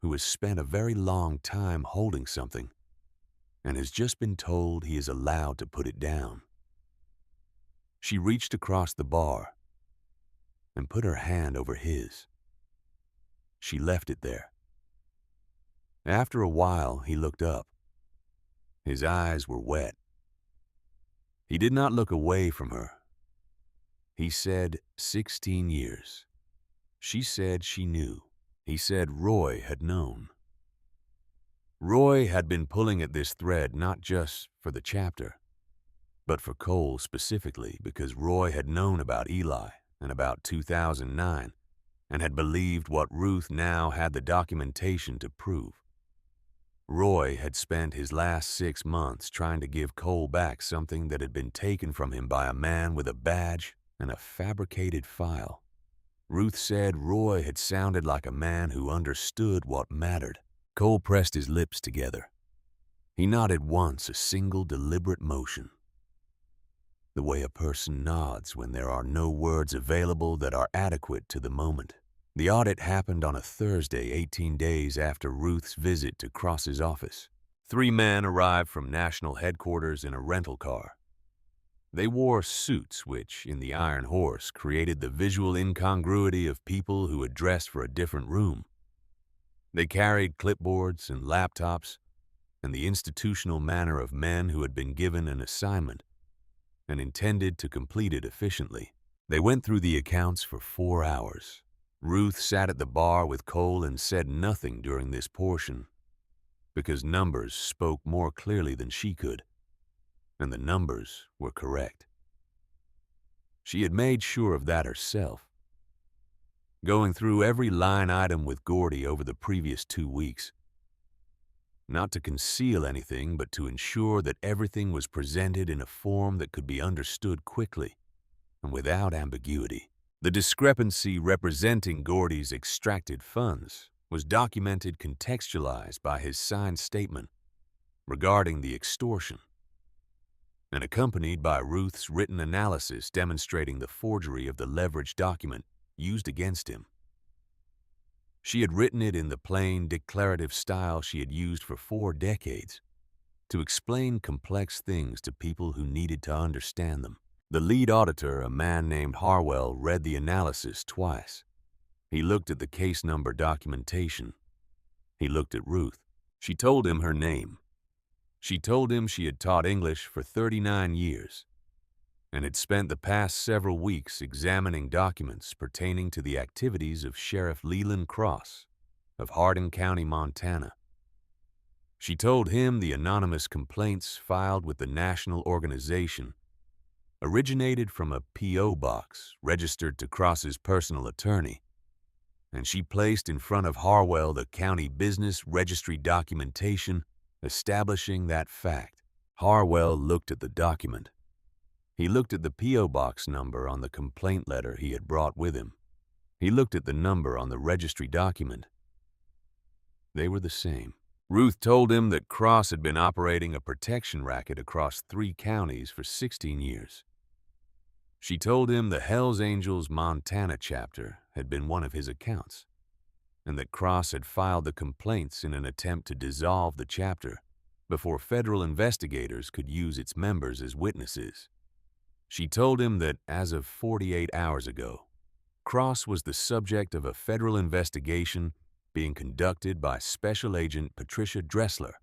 who has spent a very long time holding something and has just been told he is allowed to put it down. She reached across the bar and put her hand over his. She left it there. After a while, he looked up. His eyes were wet. He did not look away from her. He said 16 years. She said she knew. He said Roy had known. Roy had been pulling at this thread not just for the chapter, but for Cole specifically, because Roy had known about Eli and about 2009 and had believed what Ruth now had the documentation to prove. Roy had spent his last 6 months trying to give Cole back something that had been taken from him by a man with a badge and a fabricated file. Ruth said Roy had sounded like a man who understood what mattered. Cole pressed his lips together. He nodded once, a single deliberate motion. The way a person nods when there are no words available that are adequate to the moment. The audit happened on a Thursday, 18 days after Ruth's visit to Cross's office. 3 men arrived from national headquarters in a rental car. They wore suits which, in the Iron Horse, created the visual incongruity of people who had dressed for a different room. They carried clipboards and laptops and the institutional manner of men who had been given an assignment and intended to complete it efficiently. They went through the accounts for 4 hours. Ruth sat at the bar with Cole and said nothing during this portion because numbers spoke more clearly than she could, and the numbers were correct. She had made sure of that herself. Going through every line item with Gordy over the previous 2 weeks, not to conceal anything, but to ensure that everything was presented in a form that could be understood quickly and without ambiguity. The discrepancy representing Gordy's extracted funds was documented, contextualized by his signed statement regarding the extortion, and accompanied by Ruth's written analysis demonstrating the forgery of the leverage document used against him. She had written it in the plain, declarative style she had used for 4 decades to explain complex things to people who needed to understand them. The lead auditor, a man named Harwell, read the analysis twice. He looked at the case number documentation. He looked at Ruth. She told him her name. She told him she had taught English for 39 years and had spent the past several weeks examining documents pertaining to the activities of Sheriff Leland Cross of Hardin County, Montana. She told him the anonymous complaints filed with the national organization originated from a P.O. box registered to Cross's personal attorney, and she placed in front of Harwell the county business registry documentation establishing that fact. Harwell looked at the document. He looked at the P.O. box number on the complaint letter he had brought with him. He looked at the number on the registry document. They were the same. Ruth told him that Cross had been operating a protection racket across 3 counties for 16 years. She told him the Hells Angels Montana chapter had been one of his accounts, and that Cross had filed the complaints in an attempt to dissolve the chapter before federal investigators could use its members as witnesses. She told him that as of 48 hours ago, Cross was the subject of a federal investigation being conducted by Special Agent Patricia Dressler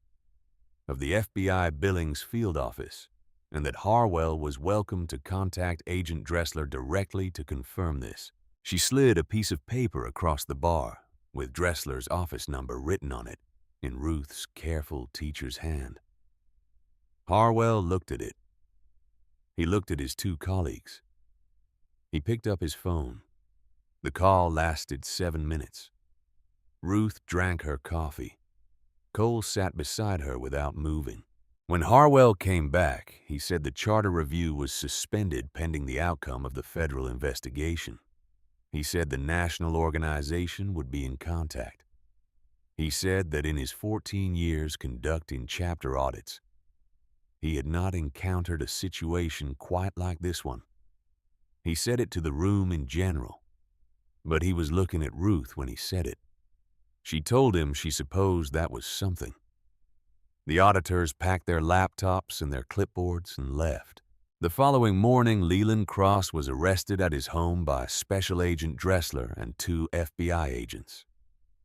of the FBI Billings Field Office, and that Harwell was welcome to contact Agent Dressler directly to confirm this. She slid a piece of paper across the bar with Dressler's office number written on it in Ruth's careful teacher's hand. Harwell looked at it. He looked at his 2 colleagues. He picked up his phone. The call lasted 7 minutes. Ruth drank her coffee. Cole sat beside her without moving. When Harwell came back, he said the charter review was suspended pending the outcome of the federal investigation. He said the national organization would be in contact. He said that in his 14 years conducting chapter audits, he had not encountered a situation quite like this one. He said it to the room in general, but he was looking at Ruth when he said it. She told him she supposed that was something. The auditors packed their laptops and their clipboards and left. The following morning, Leland Cross was arrested at his home by Special Agent Dressler and 2 FBI agents.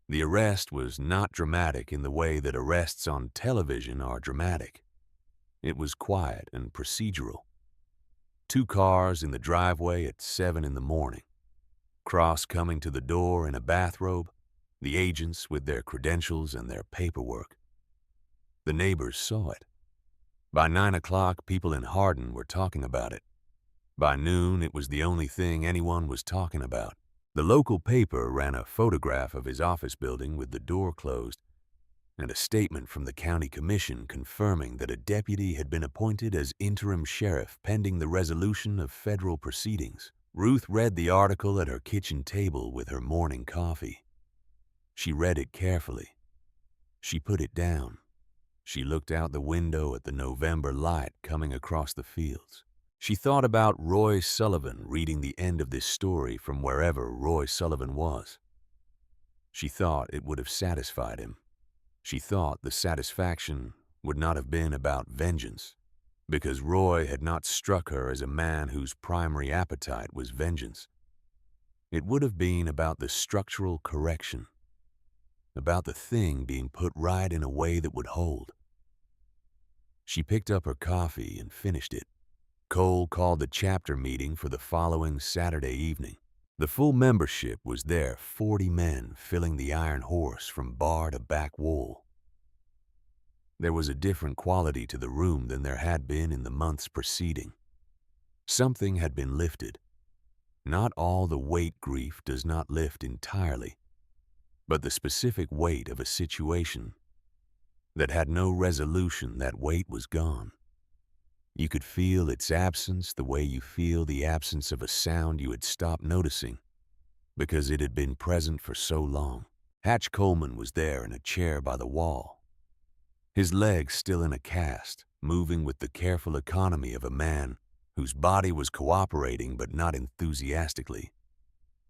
The arrest was not dramatic in the way that arrests on television are dramatic. It was quiet and procedural. 2 cars in the driveway at 7 in the morning. Cross coming to the door in a bathrobe, the agents with their credentials and their paperwork. The neighbors saw it. By 9 o'clock, people in Hardin were talking about it. By noon, it was the only thing anyone was talking about. The local paper ran a photograph of his office building with the door closed and a statement from the county commission confirming that a deputy had been appointed as interim sheriff pending the resolution of federal proceedings. Ruth read the article at her kitchen table with her morning coffee. She read it carefully. She put it down. She looked out the window at the November light coming across the fields. She thought about Roy Sullivan reading the end of this story from wherever Roy Sullivan was. She thought it would have satisfied him. She thought the satisfaction would not have been about vengeance, because Roy had not struck her as a man whose primary appetite was vengeance. It would have been about the structural correction, about the thing being put right in a way that would hold. She picked up her coffee and finished it. Cole called the chapter meeting for the following Saturday evening. The full membership was there, 40 men filling the Iron Horse from bar to back wall. There was a different quality to the room than there had been in the months preceding. Something had been lifted. Not all the weight grief does not lift entirely, but the specific weight of a situation that had no resolution, that weight was gone. You could feel its absence the way you feel the absence of a sound you had stopped noticing because it had been present for so long. Hatch Coleman was there in a chair by the wall, his legs still in a cast, moving with the careful economy of a man whose body was cooperating but not enthusiastically.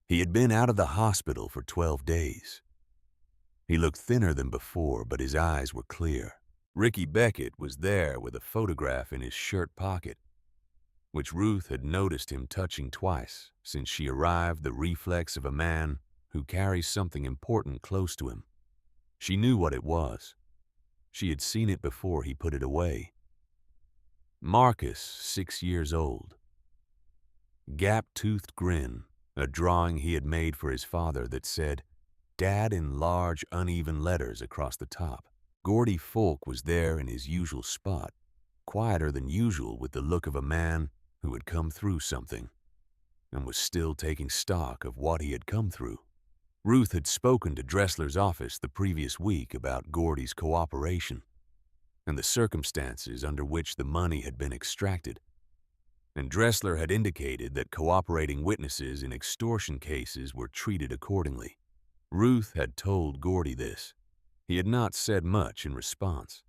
He had been out of the hospital for 12 days. He looked thinner than before, but his eyes were clear. Ricky Beckett was there with a photograph in his shirt pocket, which Ruth had noticed him touching twice since she arrived, the reflex of a man who carries something important close to him. She knew what it was. She had seen it before he put it away. Marcus, 6 years old. Gap-toothed grin, a drawing he had made for his father that said, Dad in large, uneven letters across the top. Gordy Folk was there in his usual spot, quieter than usual with the look of a man who had come through something and was still taking stock of what he had come through. Ruth had spoken to Dressler's office the previous week about Gordy's cooperation and the circumstances under which the money had been extracted, and Dressler had indicated that cooperating witnesses in extortion cases were treated accordingly. Ruth had told Gordy this. He had not said much in response.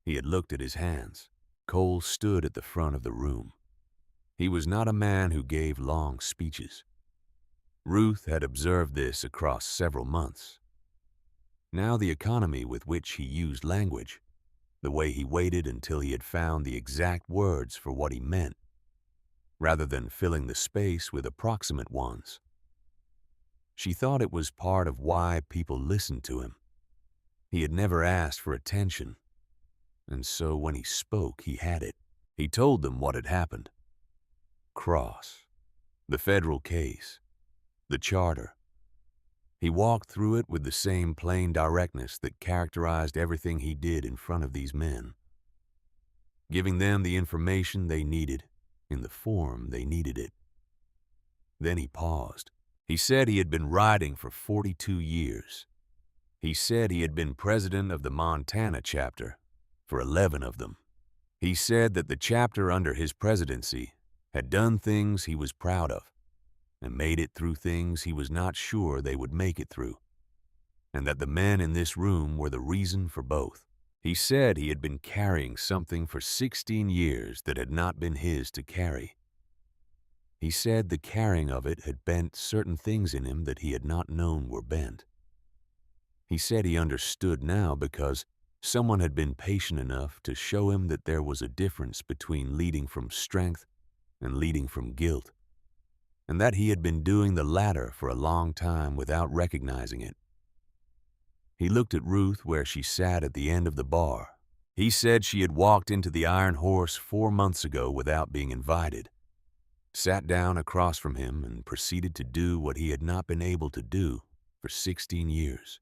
He had looked at his hands. Cole stood at the front of the room. He was not a man who gave long speeches. Ruth had observed this across several months. Now the economy with which he used language, the way he waited until he had found the exact words for what he meant, rather than filling the space with approximate ones. She thought it was part of why people listened to him. He had never asked for attention, and so when he spoke, he had it. He told them what had happened. Cross, the federal case, the charter. He walked through it with the same plain directness that characterized everything he did in front of these men, giving them the information they needed in the form they needed it. Then he paused. He said he had been writing for 42 years. He said he had been president of the Montana chapter for 11 of them. He said that the chapter under his presidency had done things he was proud of and made it through things he was not sure they would make it through, and that the men in this room were the reason for both. He said he had been carrying something for 16 years that had not been his to carry. He said the carrying of it had bent certain things in him that he had not known were bent. He said he understood now because someone had been patient enough to show him that there was a difference between leading from strength and leading from guilt, and that he had been doing the latter for a long time without recognizing it. He looked at Ruth where she sat at the end of the bar. He said she had walked into the Iron Horse 4 months ago without being invited, sat down across from him and proceeded to do what he had not been able to do for 16 years,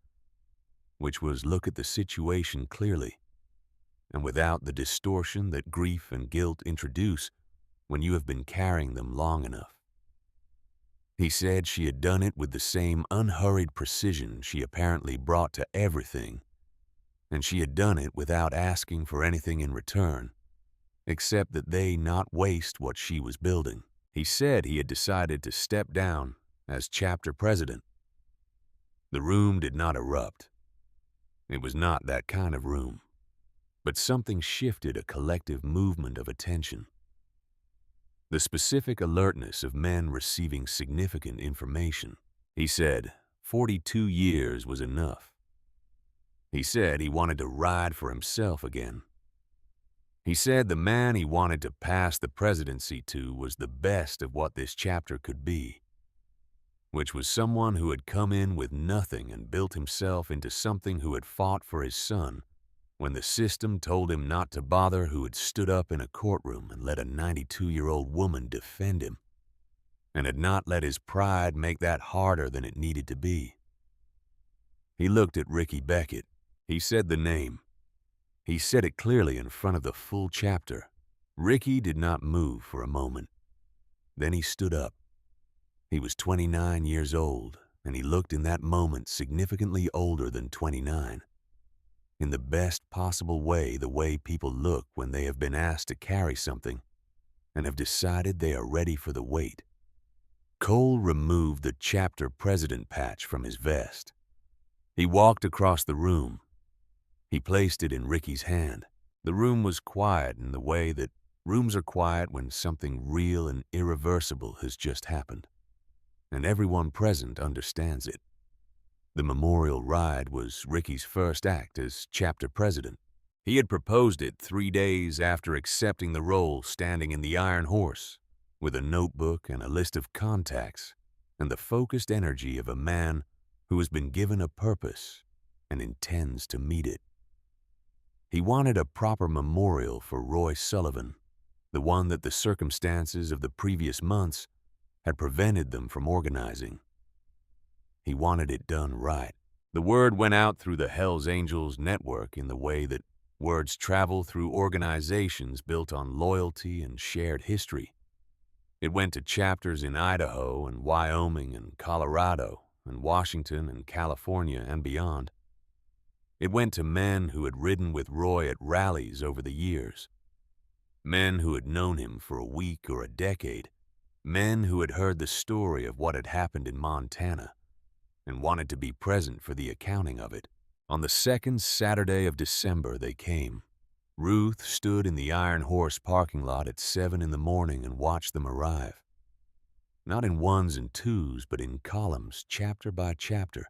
which was look at the situation clearly and without the distortion that grief and guilt introduce when you have been carrying them long enough. He said she had done it with the same unhurried precision she apparently brought to everything, and she had done it without asking for anything in return, except that they not waste what she was building. He said he had decided to step down as chapter president. The room did not erupt. It was not that kind of room, but something shifted a collective movement of attention. The specific alertness of men receiving significant information. He said 42 years was enough. He said he wanted to ride for himself again. He said the man he wanted to pass the presidency to was the best of what this chapter could be, which was someone who had come in with nothing and built himself into something, who had fought for his son when the system told him not to bother, who had stood up in a courtroom and let a 92-year-old woman defend him, and had not let his pride make that harder than it needed to be. He looked at Ricky Beckett. He said the name. He said it clearly in front of the full chapter. Ricky did not move for a moment. Then he stood up. He was 29 years old, and he looked in that moment significantly older than 29. In the best possible way, the way people look when they have been asked to carry something and have decided they are ready for the weight. Cole removed the chapter president patch from his vest. He walked across the room. He placed it in Ricky's hand. The room was quiet in the way that rooms are quiet when something real and irreversible has just happened, and everyone present understands it. The memorial ride was Ricky's first act as chapter president. He had proposed it 3 days after accepting the role, standing in the Iron Horse with a notebook and a list of contacts and the focused energy of a man who has been given a purpose and intends to meet it. He wanted a proper memorial for Roy Sullivan, the one that the circumstances of the previous months had prevented them from organizing. He wanted it done right. The word went out through the Hells Angels network in the way that words travel through organizations built on loyalty and shared history. It went to chapters in Idaho and Wyoming and Colorado and Washington and California and beyond. It went to men who had ridden with Roy at rallies over the years, men who had known him for a week or a decade, men who had heard the story of what had happened in Montana and wanted to be present for the accounting of it. On the second Saturday of December they came. Ruth stood in the Iron Horse parking lot at 7 in the morning and watched them arrive. Not in ones and twos, but in columns, chapter by chapter,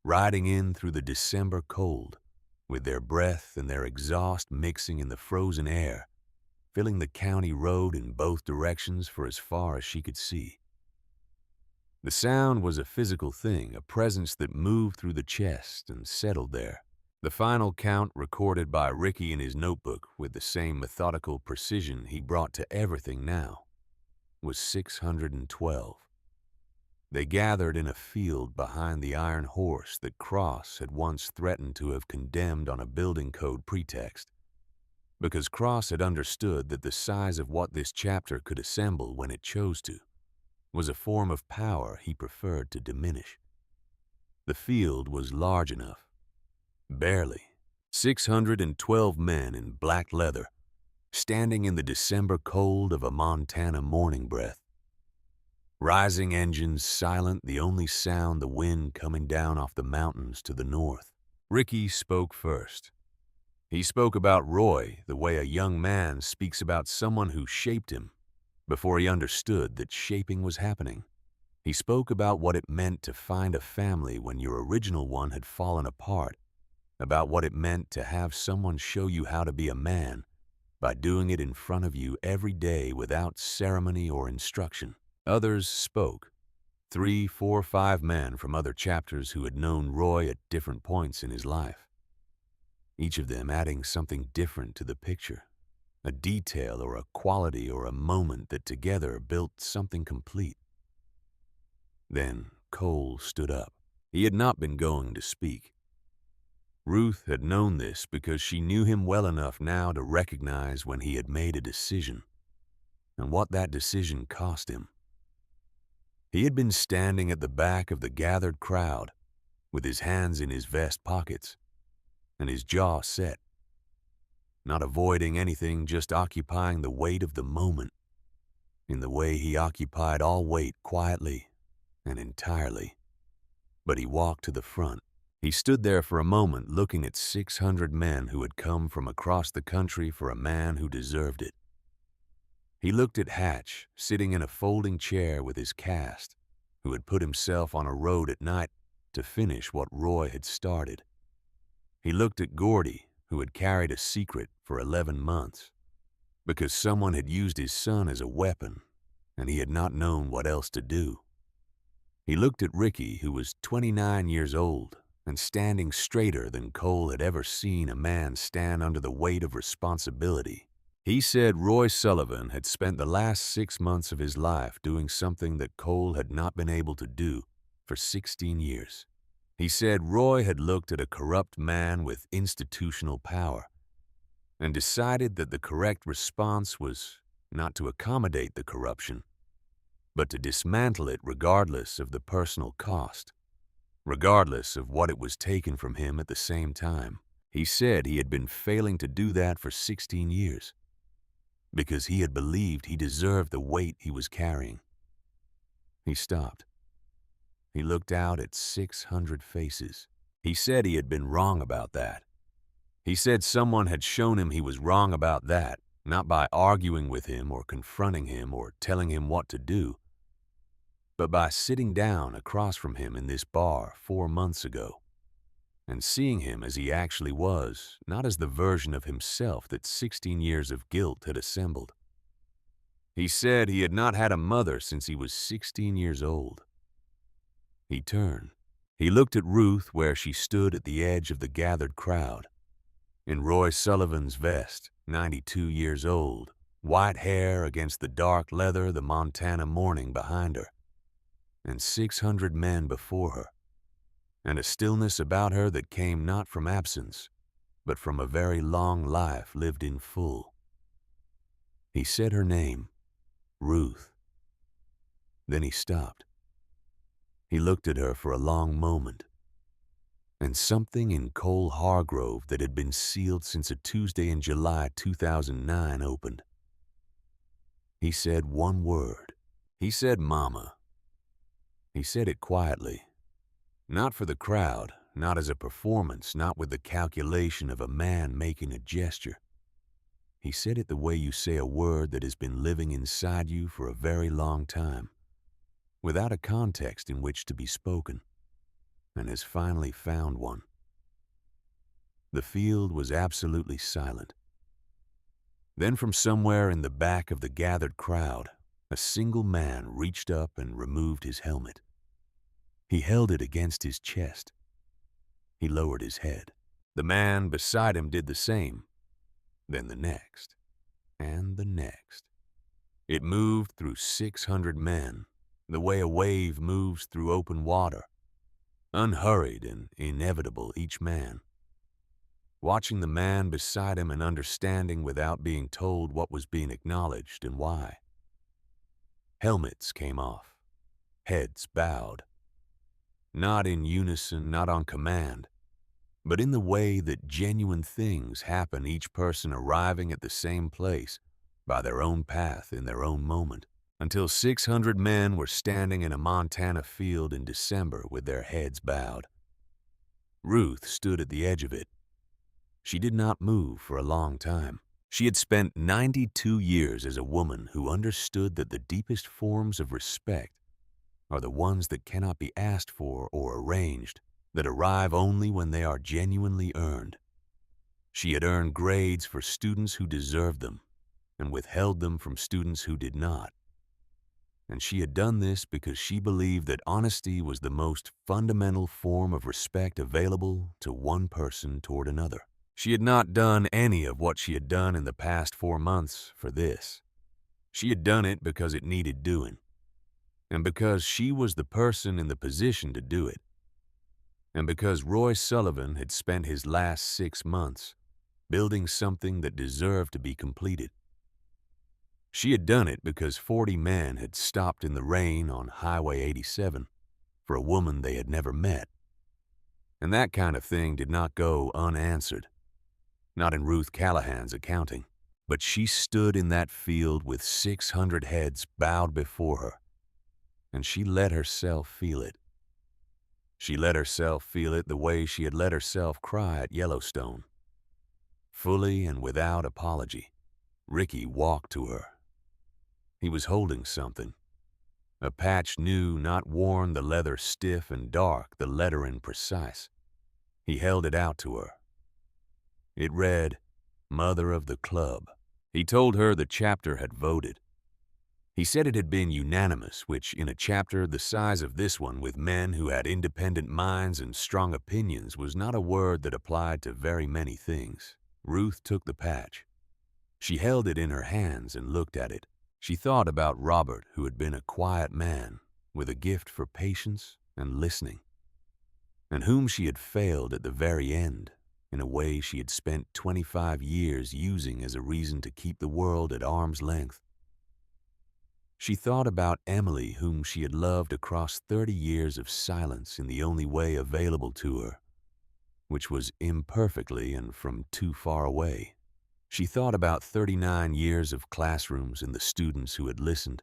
riding in through the December cold, with their breath and their exhaust mixing in the frozen air, filling the county road in both directions for as far as she could see. The sound was a physical thing, a presence that moved through the chest and settled there. The final count, recorded by Ricky in his notebook with the same methodical precision he brought to everything now, was 612. They gathered in a field behind the Iron Horse that Cross had once threatened to have condemned on a building code pretext, because Cross had understood that the size of what this chapter could assemble when it chose to was a form of power he preferred to diminish. The field was large enough, barely, 612 men in black leather, standing in the December cold of a Montana morning breath. Rising engines silent, the only sound the wind coming down off the mountains to the north. Ricky spoke first. He spoke about Roy the way a young man speaks about someone who shaped him before he understood that shaping was happening. He spoke about what it meant to find a family when your original one had fallen apart, about what it meant to have someone show you how to be a man by doing it in front of you every day without ceremony or instruction. Others spoke. 3, 4, 5 men from other chapters who had known Roy at different points in his life. Each of them adding something different to the picture, a detail or a quality or a moment that together built something complete. Then Cole stood up. He had not been going to speak. Ruth had known this because she knew him well enough now to recognize when he had made a decision, and what that decision cost him. He had been standing at the back of the gathered crowd, with his hands in his vest pockets, and his jaw set. Not avoiding anything, just occupying the weight of the moment, in the way he occupied all weight quietly and entirely. But he walked to the front. He stood there for a moment looking at 600 men who had come from across the country for a man who deserved it. He looked at Hatch, sitting in a folding chair with his cast, who had put himself on a road at night to finish what Roy had started. He looked at Gordy, who had carried a secret for 11 months, because someone had used his son as a weapon, and he had not known what else to do. He looked at Ricky, who was 29 years old, and standing straighter than Cole had ever seen a man stand under the weight of responsibility. He said Roy Sullivan had spent the last 6 months of his life doing something that Cole had not been able to do for 16 years. He said Roy had looked at a corrupt man with institutional power and decided that the correct response was not to accommodate the corruption, but to dismantle it regardless of the personal cost, regardless of what it was taken from him at the same time. He said he had been failing to do that for 16 years because he had believed he deserved the weight he was carrying. He stopped. He looked out at 600 faces. He said he had been wrong about that. He said someone had shown him he was wrong about that, not by arguing with him or confronting him or telling him what to do, but by sitting down across from him in this bar 4 months ago and seeing him as he actually was, not as the version of himself that 16 years of guilt had assembled. He said he had not had a mother since he was 16 years old. He turned. He looked at Ruth where she stood at the edge of the gathered crowd. In Roy Sullivan's vest, 92 years old, white hair against the dark leather the Montana morning behind her, and 600 men before her, and a stillness about her that came not from absence, but from a very long life lived in full. He said her name, Ruth. Then he stopped. He looked at her for a long moment, and something in Cole Hargrove that had been sealed since a Tuesday in July 2009 opened. He said one word. He said Mama. He said it quietly, not for the crowd, not as a performance, not with the calculation of a man making a gesture. He said it the way you say a word that has been living inside you for a very long time, without a context in which to be spoken, and has finally found one. The field was absolutely silent. Then from somewhere in the back of the gathered crowd, a single man reached up and removed his helmet. He held it against his chest. He lowered his head. The man beside him did the same. Then the next, and the next. It moved through 600 men, the way a wave moves through open water, unhurried and inevitable each man. Watching the man beside him and understanding without being told what was being acknowledged and why. Helmets came off, heads bowed. Not in unison, not on command, but in the way that genuine things happen, each person arriving at the same place by their own path in their own moment, until 600 men were standing in a Montana field in December with their heads bowed. Ruth stood at the edge of it. She did not move for a long time. She had spent 92 years as a woman who understood that the deepest forms of respect are the ones that cannot be asked for or arranged, that arrive only when they are genuinely earned. She had earned grades for students who deserved them and withheld them from students who did not. And she had done this because she believed that honesty was the most fundamental form of respect available to one person toward another. She had not done any of what she had done in the past 4 months for this. She had done it because it needed doing, and because she was the person in the position to do it, and because Roy Sullivan had spent his last 6 months building something that deserved to be completed. She had done it because 40 men had stopped in the rain on Highway 87 for a woman they had never met. And that kind of thing did not go unanswered, not in Ruth Callahan's accounting. But she stood in that field with 600 heads bowed before her, and she let herself feel it. She let herself feel it the way she had let herself cry at Yellowstone. Fully and without apology, Ricky walked to her. He was holding something. A patch new, not worn, the leather stiff and dark, the lettering precise. He held it out to her. It read, "Mother of the Club." He told her the chapter had voted. He said it had been unanimous, which in a chapter the size of this one, with men who had independent minds and strong opinions, was not a word that applied to very many things. Ruth took the patch. She held it in her hands and looked at it. She thought about Robert, who had been a quiet man with a gift for patience and listening, and whom she had failed at the very end in a way she had spent 25 years using as a reason to keep the world at arm's length. She thought about Emily, whom she had loved across 30 years of silence in the only way available to her, which was imperfectly and from too far away. She thought about 39 years of classrooms and the students who had listened,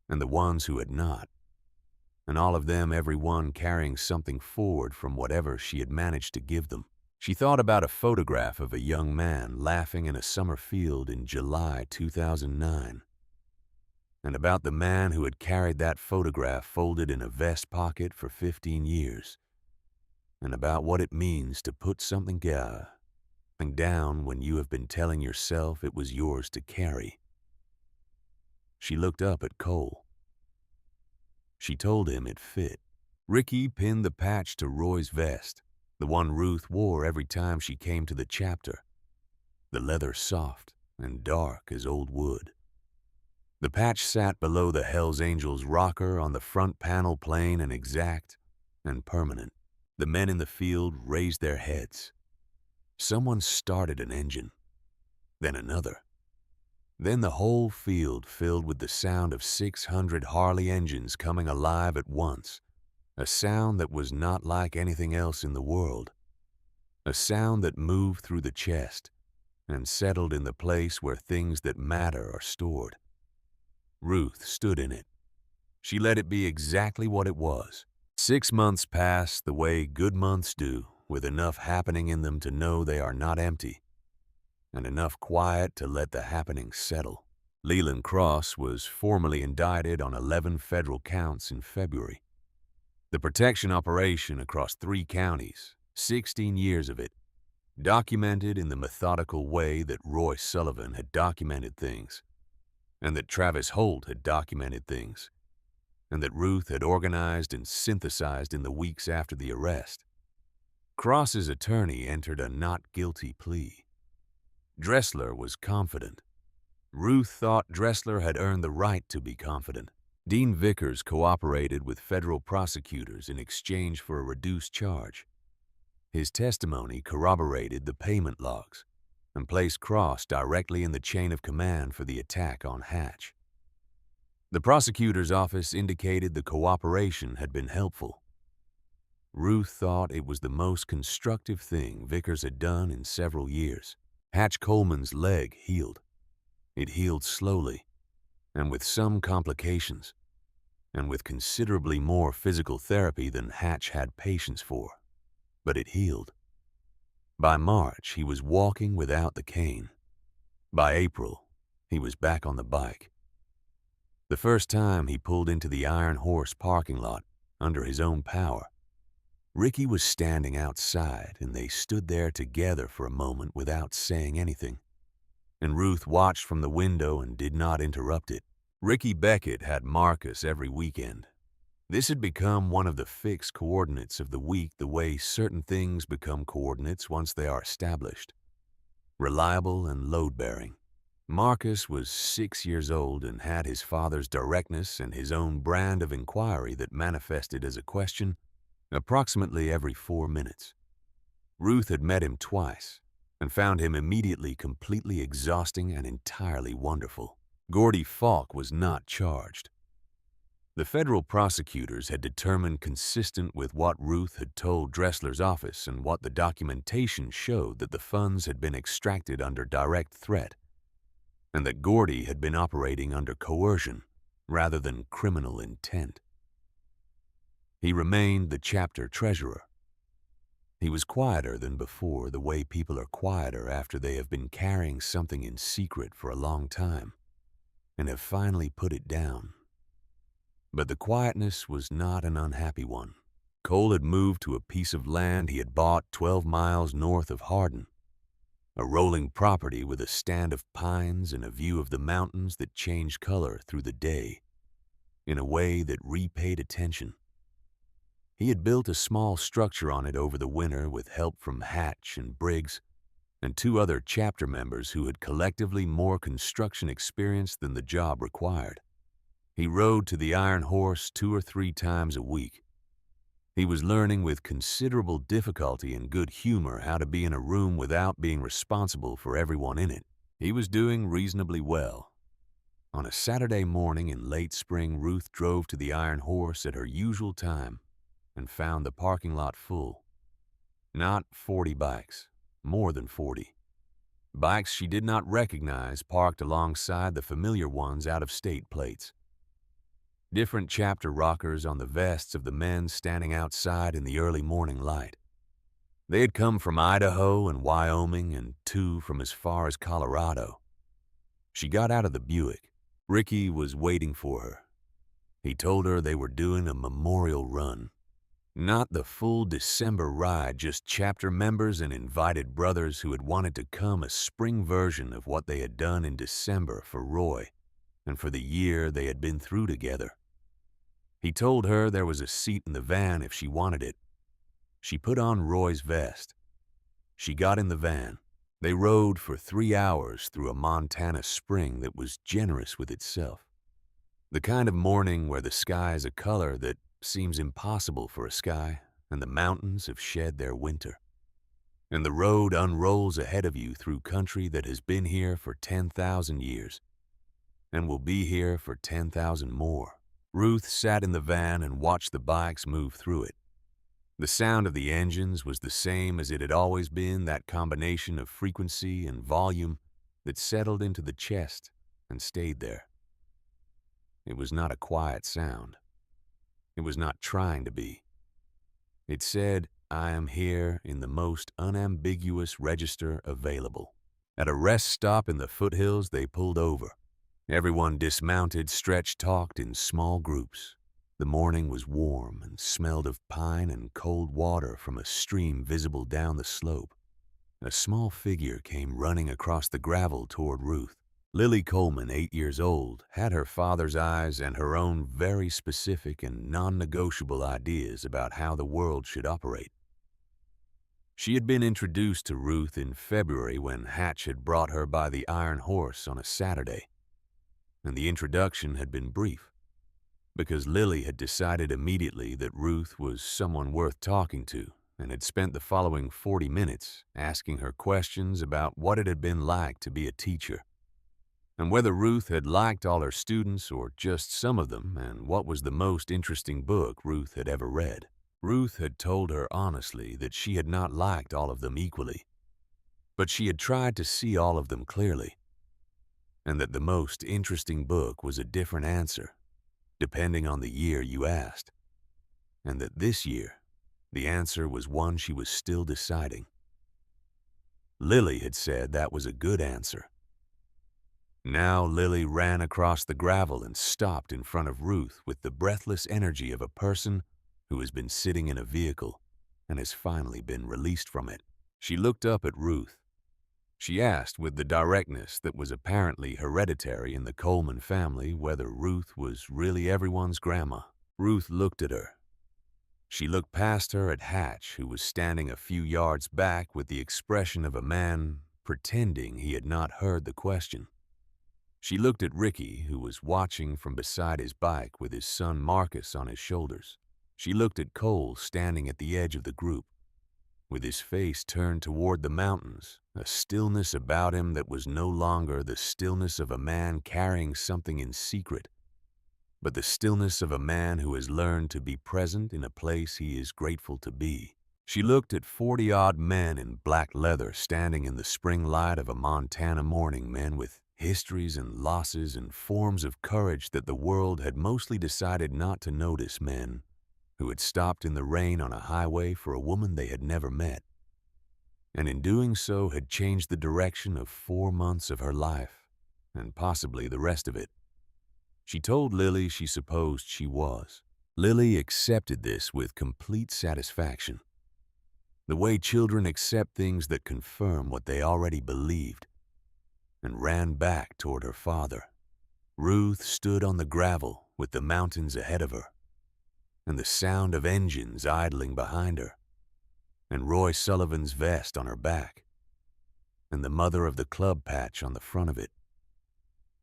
and the ones who had not, and all of them, every one carrying something forward from whatever she had managed to give them. She thought about a photograph of a young man laughing in a summer field in July 2009, and about the man who had carried that photograph folded in a vest pocket for 15 years, and about what it means to put something down when you have been telling yourself it was yours to carry. She looked up at Cole. She told him it fit. Ricky pinned the patch to Roy's vest, the one Ruth wore every time she came to the chapter, the leather soft and dark as old wood. The patch sat below the Hells Angels rocker on the front panel, plain and exact and permanent. The men in the field raised their heads. Someone started an engine, then another. Then the whole field filled with the sound of 600 Harley engines coming alive at once, a sound that was not like anything else in the world, a sound that moved through the chest and settled in the place where things that matter are stored. Ruth stood in it. She let it be exactly what it was. 6 months passed the way good months do, with enough happening in them to know they are not empty, and enough quiet to let the happening settle. Leland Cross was formally indicted on 11 federal counts in February. The protection operation across 3 counties, 16 years of it, documented in the methodical way that Roy Sullivan had documented things, and that Travis Holt had documented things, and that Ruth had organized and synthesized in the weeks after the arrest. Cross's attorney entered a not guilty plea. Dressler was confident. Ruth thought Dressler had earned the right to be confident. Dean Vickers cooperated with federal prosecutors in exchange for a reduced charge. His testimony corroborated the payment logs and placed Cross directly in the chain of command for the attack on Hatch. The prosecutor's office indicated the cooperation had been helpful. Ruth thought it was the most constructive thing Vickers had done in several years. Hatch Coleman's leg healed. It healed slowly, and with some complications, and with considerably more physical therapy than Hatch had patience for. But it healed. By March, he was walking without the cane. By April, he was back on the bike. The first time he pulled into the Iron Horse parking lot under his own power, Ricky was standing outside, and they stood there together for a moment without saying anything. And Ruth watched from the window and did not interrupt it. Ricky Beckett had Marcus every weekend. This had become one of the fixed coordinates of the week, the way certain things become coordinates once they are established. Reliable and load-bearing. Marcus was 6 years old and had his father's directness and his own brand of inquiry that manifested as a question approximately every 4 minutes. Ruth had met him twice and found him immediately completely exhausting and entirely wonderful. Gordy Falk was not charged. The federal prosecutors had determined, consistent with what Ruth had told Dressler's office and what the documentation showed, that the funds had been extracted under direct threat, and that Gordy had been operating under coercion rather than criminal intent. He remained the chapter treasurer. He was quieter than before, the way people are quieter after they have been carrying something in secret for a long time and have finally put it down. But the quietness was not an unhappy one. Cole had moved to a piece of land he had bought 12 miles north of Hardin, a rolling property with a stand of pines and a view of the mountains that changed color through the day in a way that repaid attention. He had built a small structure on it over the winter with help from Hatch and Briggs and 2 other chapter members who had collectively more construction experience than the job required. He rode to the Iron Horse 2 or 3 times a week. He was learning with considerable difficulty and good humor how to be in a room without being responsible for everyone in it. He was doing reasonably well. On a Saturday morning in late spring, Ruth drove to the Iron Horse at her usual time and found the parking lot full. Not 40 bikes, more than 40. Bikes she did not recognize parked alongside the familiar ones out-of-state plates. Different chapter rockers on the vests of the men standing outside in the early morning light. They had come from Idaho and Wyoming and 2 from as far as Colorado. She got out of the Buick. Ricky was waiting for her. He told her they were doing a memorial run. Not the full December ride, just chapter members and invited brothers who had wanted to come, a spring version of what they had done in December for Roy and for the year they had been through together. He told her there was a seat in the van if she wanted it. She put on Roy's vest. She got in the van. They rode for 3 hours through a Montana spring that was generous with itself. The kind of morning where the sky is a color that seems impossible for a sky, and the mountains have shed their winter. And the road unrolls ahead of you through country that has been here for 10,000 years, and will be here for 10,000 more. Ruth sat in the van and watched the bikes move through it. The sound of the engines was the same as it had always been, that combination of frequency and volume that settled into the chest and stayed there. It was not a quiet sound. It was not trying to be. It said, "I am here," in the most unambiguous register available. At a rest stop in the foothills, they pulled over. Everyone dismounted, stretched, talked in small groups. The morning was warm and smelled of pine and cold water from a stream visible down the slope. A small figure came running across the gravel toward Ruth. Lily Coleman, 8 years old, had her father's eyes and her own very specific and non-negotiable ideas about how the world should operate. She had been introduced to Ruth in February when Hatch had brought her by the Iron Horse on a Saturday, and the introduction had been brief, because Lily had decided immediately that Ruth was someone worth talking to and had spent the following 40 minutes asking her questions about what it had been like to be a teacher, and whether Ruth had liked all her students or just some of them, and what was the most interesting book Ruth had ever read. Ruth had told her honestly that she had not liked all of them equally, but she had tried to see all of them clearly, and that the most interesting book was a different answer, depending on the year you asked, and that this year, the answer was one she was still deciding. Lily had said that was a good answer. Now Lily ran across the gravel and stopped in front of Ruth with the breathless energy of a person who has been sitting in a vehicle and has finally been released from it. She looked up at Ruth. She asked with the directness that was apparently hereditary in the Coleman family whether Ruth was really everyone's grandma. Ruth looked at her. She looked past her at Hatch, who was standing a few yards back with the expression of a man pretending he had not heard the question. She looked at Ricky, who was watching from beside his bike with his son Marcus on his shoulders. She looked at Cole standing at the edge of the group, with his face turned toward the mountains, a stillness about him that was no longer the stillness of a man carrying something in secret, but the stillness of a man who has learned to be present in a place he is grateful to be. She looked at 40-odd men in black leather standing in the spring light of a Montana morning, men with histories and losses and forms of courage that the world had mostly decided not to notice, men who had stopped in the rain on a highway for a woman they had never met, and in doing so had changed the direction of 4 months of her life, and possibly the rest of it. She told Lily she supposed she was. Lily accepted this with complete satisfaction, the way children accept things that confirm what they already believed, and ran back toward her father. Ruth stood on the gravel with the mountains ahead of her, and the sound of engines idling behind her, and Roy Sullivan's vest on her back, and the mother of the club patch on the front of it.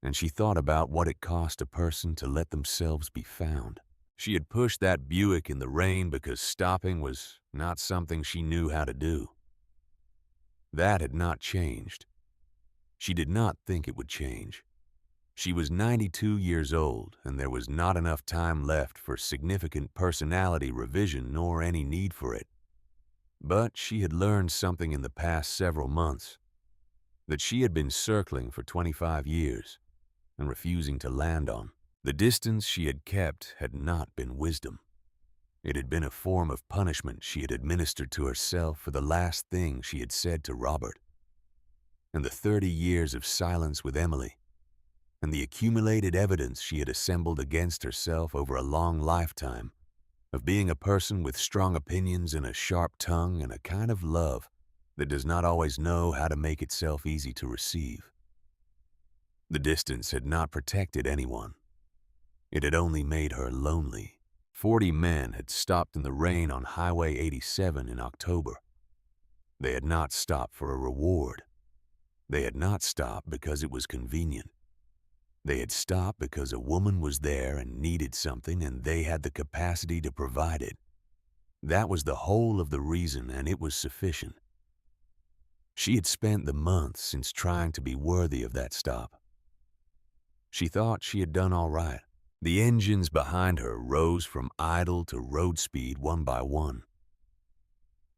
And she thought about what it cost a person to let themselves be found. She had pushed that Buick in the rain because stopping was not something she knew how to do. That had not changed. She did not think it would change. She was 92 years old, and there was not enough time left for significant personality revision nor any need for it. But she had learned something in the past several months that she had been circling for 25 years and refusing to land on. The distance she had kept had not been wisdom. It had been a form of punishment she had administered to herself for the last thing she had said to Robert, and the 30 years of silence with Emily, and the accumulated evidence she had assembled against herself over a long lifetime of being a person with strong opinions and a sharp tongue and a kind of love that does not always know how to make itself easy to receive. The distance had not protected anyone. It had only made her lonely. 40 men had stopped in the rain on Highway 87 in October. They had not stopped for a reward. They had not stopped because it was convenient. They had stopped because a woman was there and needed something, and they had the capacity to provide it. That was the whole of the reason, and it was sufficient. She had spent the months since trying to be worthy of that stop. She thought she had done all right. The engines behind her rose from idle to road speed one by one.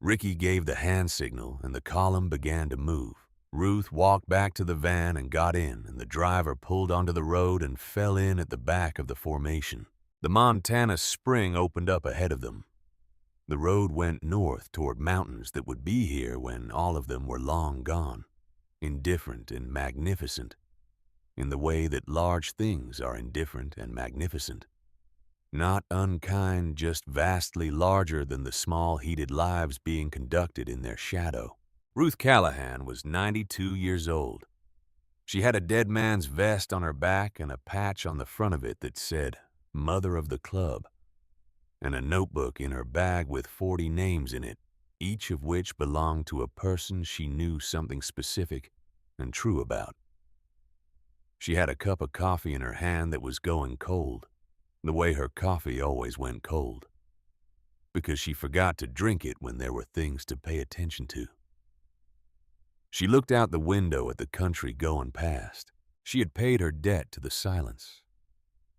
Ricky gave the hand signal, and the column began to move. Ruth walked back to the van and got in, and the driver pulled onto the road and fell in at the back of the formation. The Montana Spring opened up ahead of them. The road went north toward mountains that would be here when all of them were long gone, indifferent and magnificent, in the way that large things are indifferent and magnificent. Not unkind, just vastly larger than the small heated lives being conducted in their shadow. Ruth Callahan was 92 years old. She had a dead man's vest on her back and a patch on the front of it that said, Mother of the Club, and a notebook in her bag with 40 names in it, each of which belonged to a person she knew something specific and true about. She had a cup of coffee in her hand that was going cold, the way her coffee always went cold, because she forgot to drink it when there were things to pay attention to. She looked out the window at the country going past. She had paid her debt to the silence.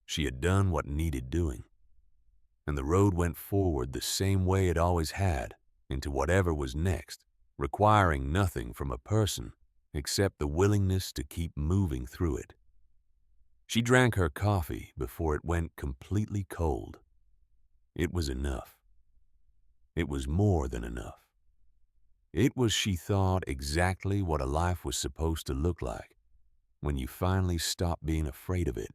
She had done what needed doing. and the road went forward the same way it always had, into whatever was next, requiring nothing from a person except the willingness to keep moving through it. She drank her coffee before it went completely cold. It was enough. It was more than enough. It was, she thought, exactly what a life was supposed to look like when you finally stop being afraid of it.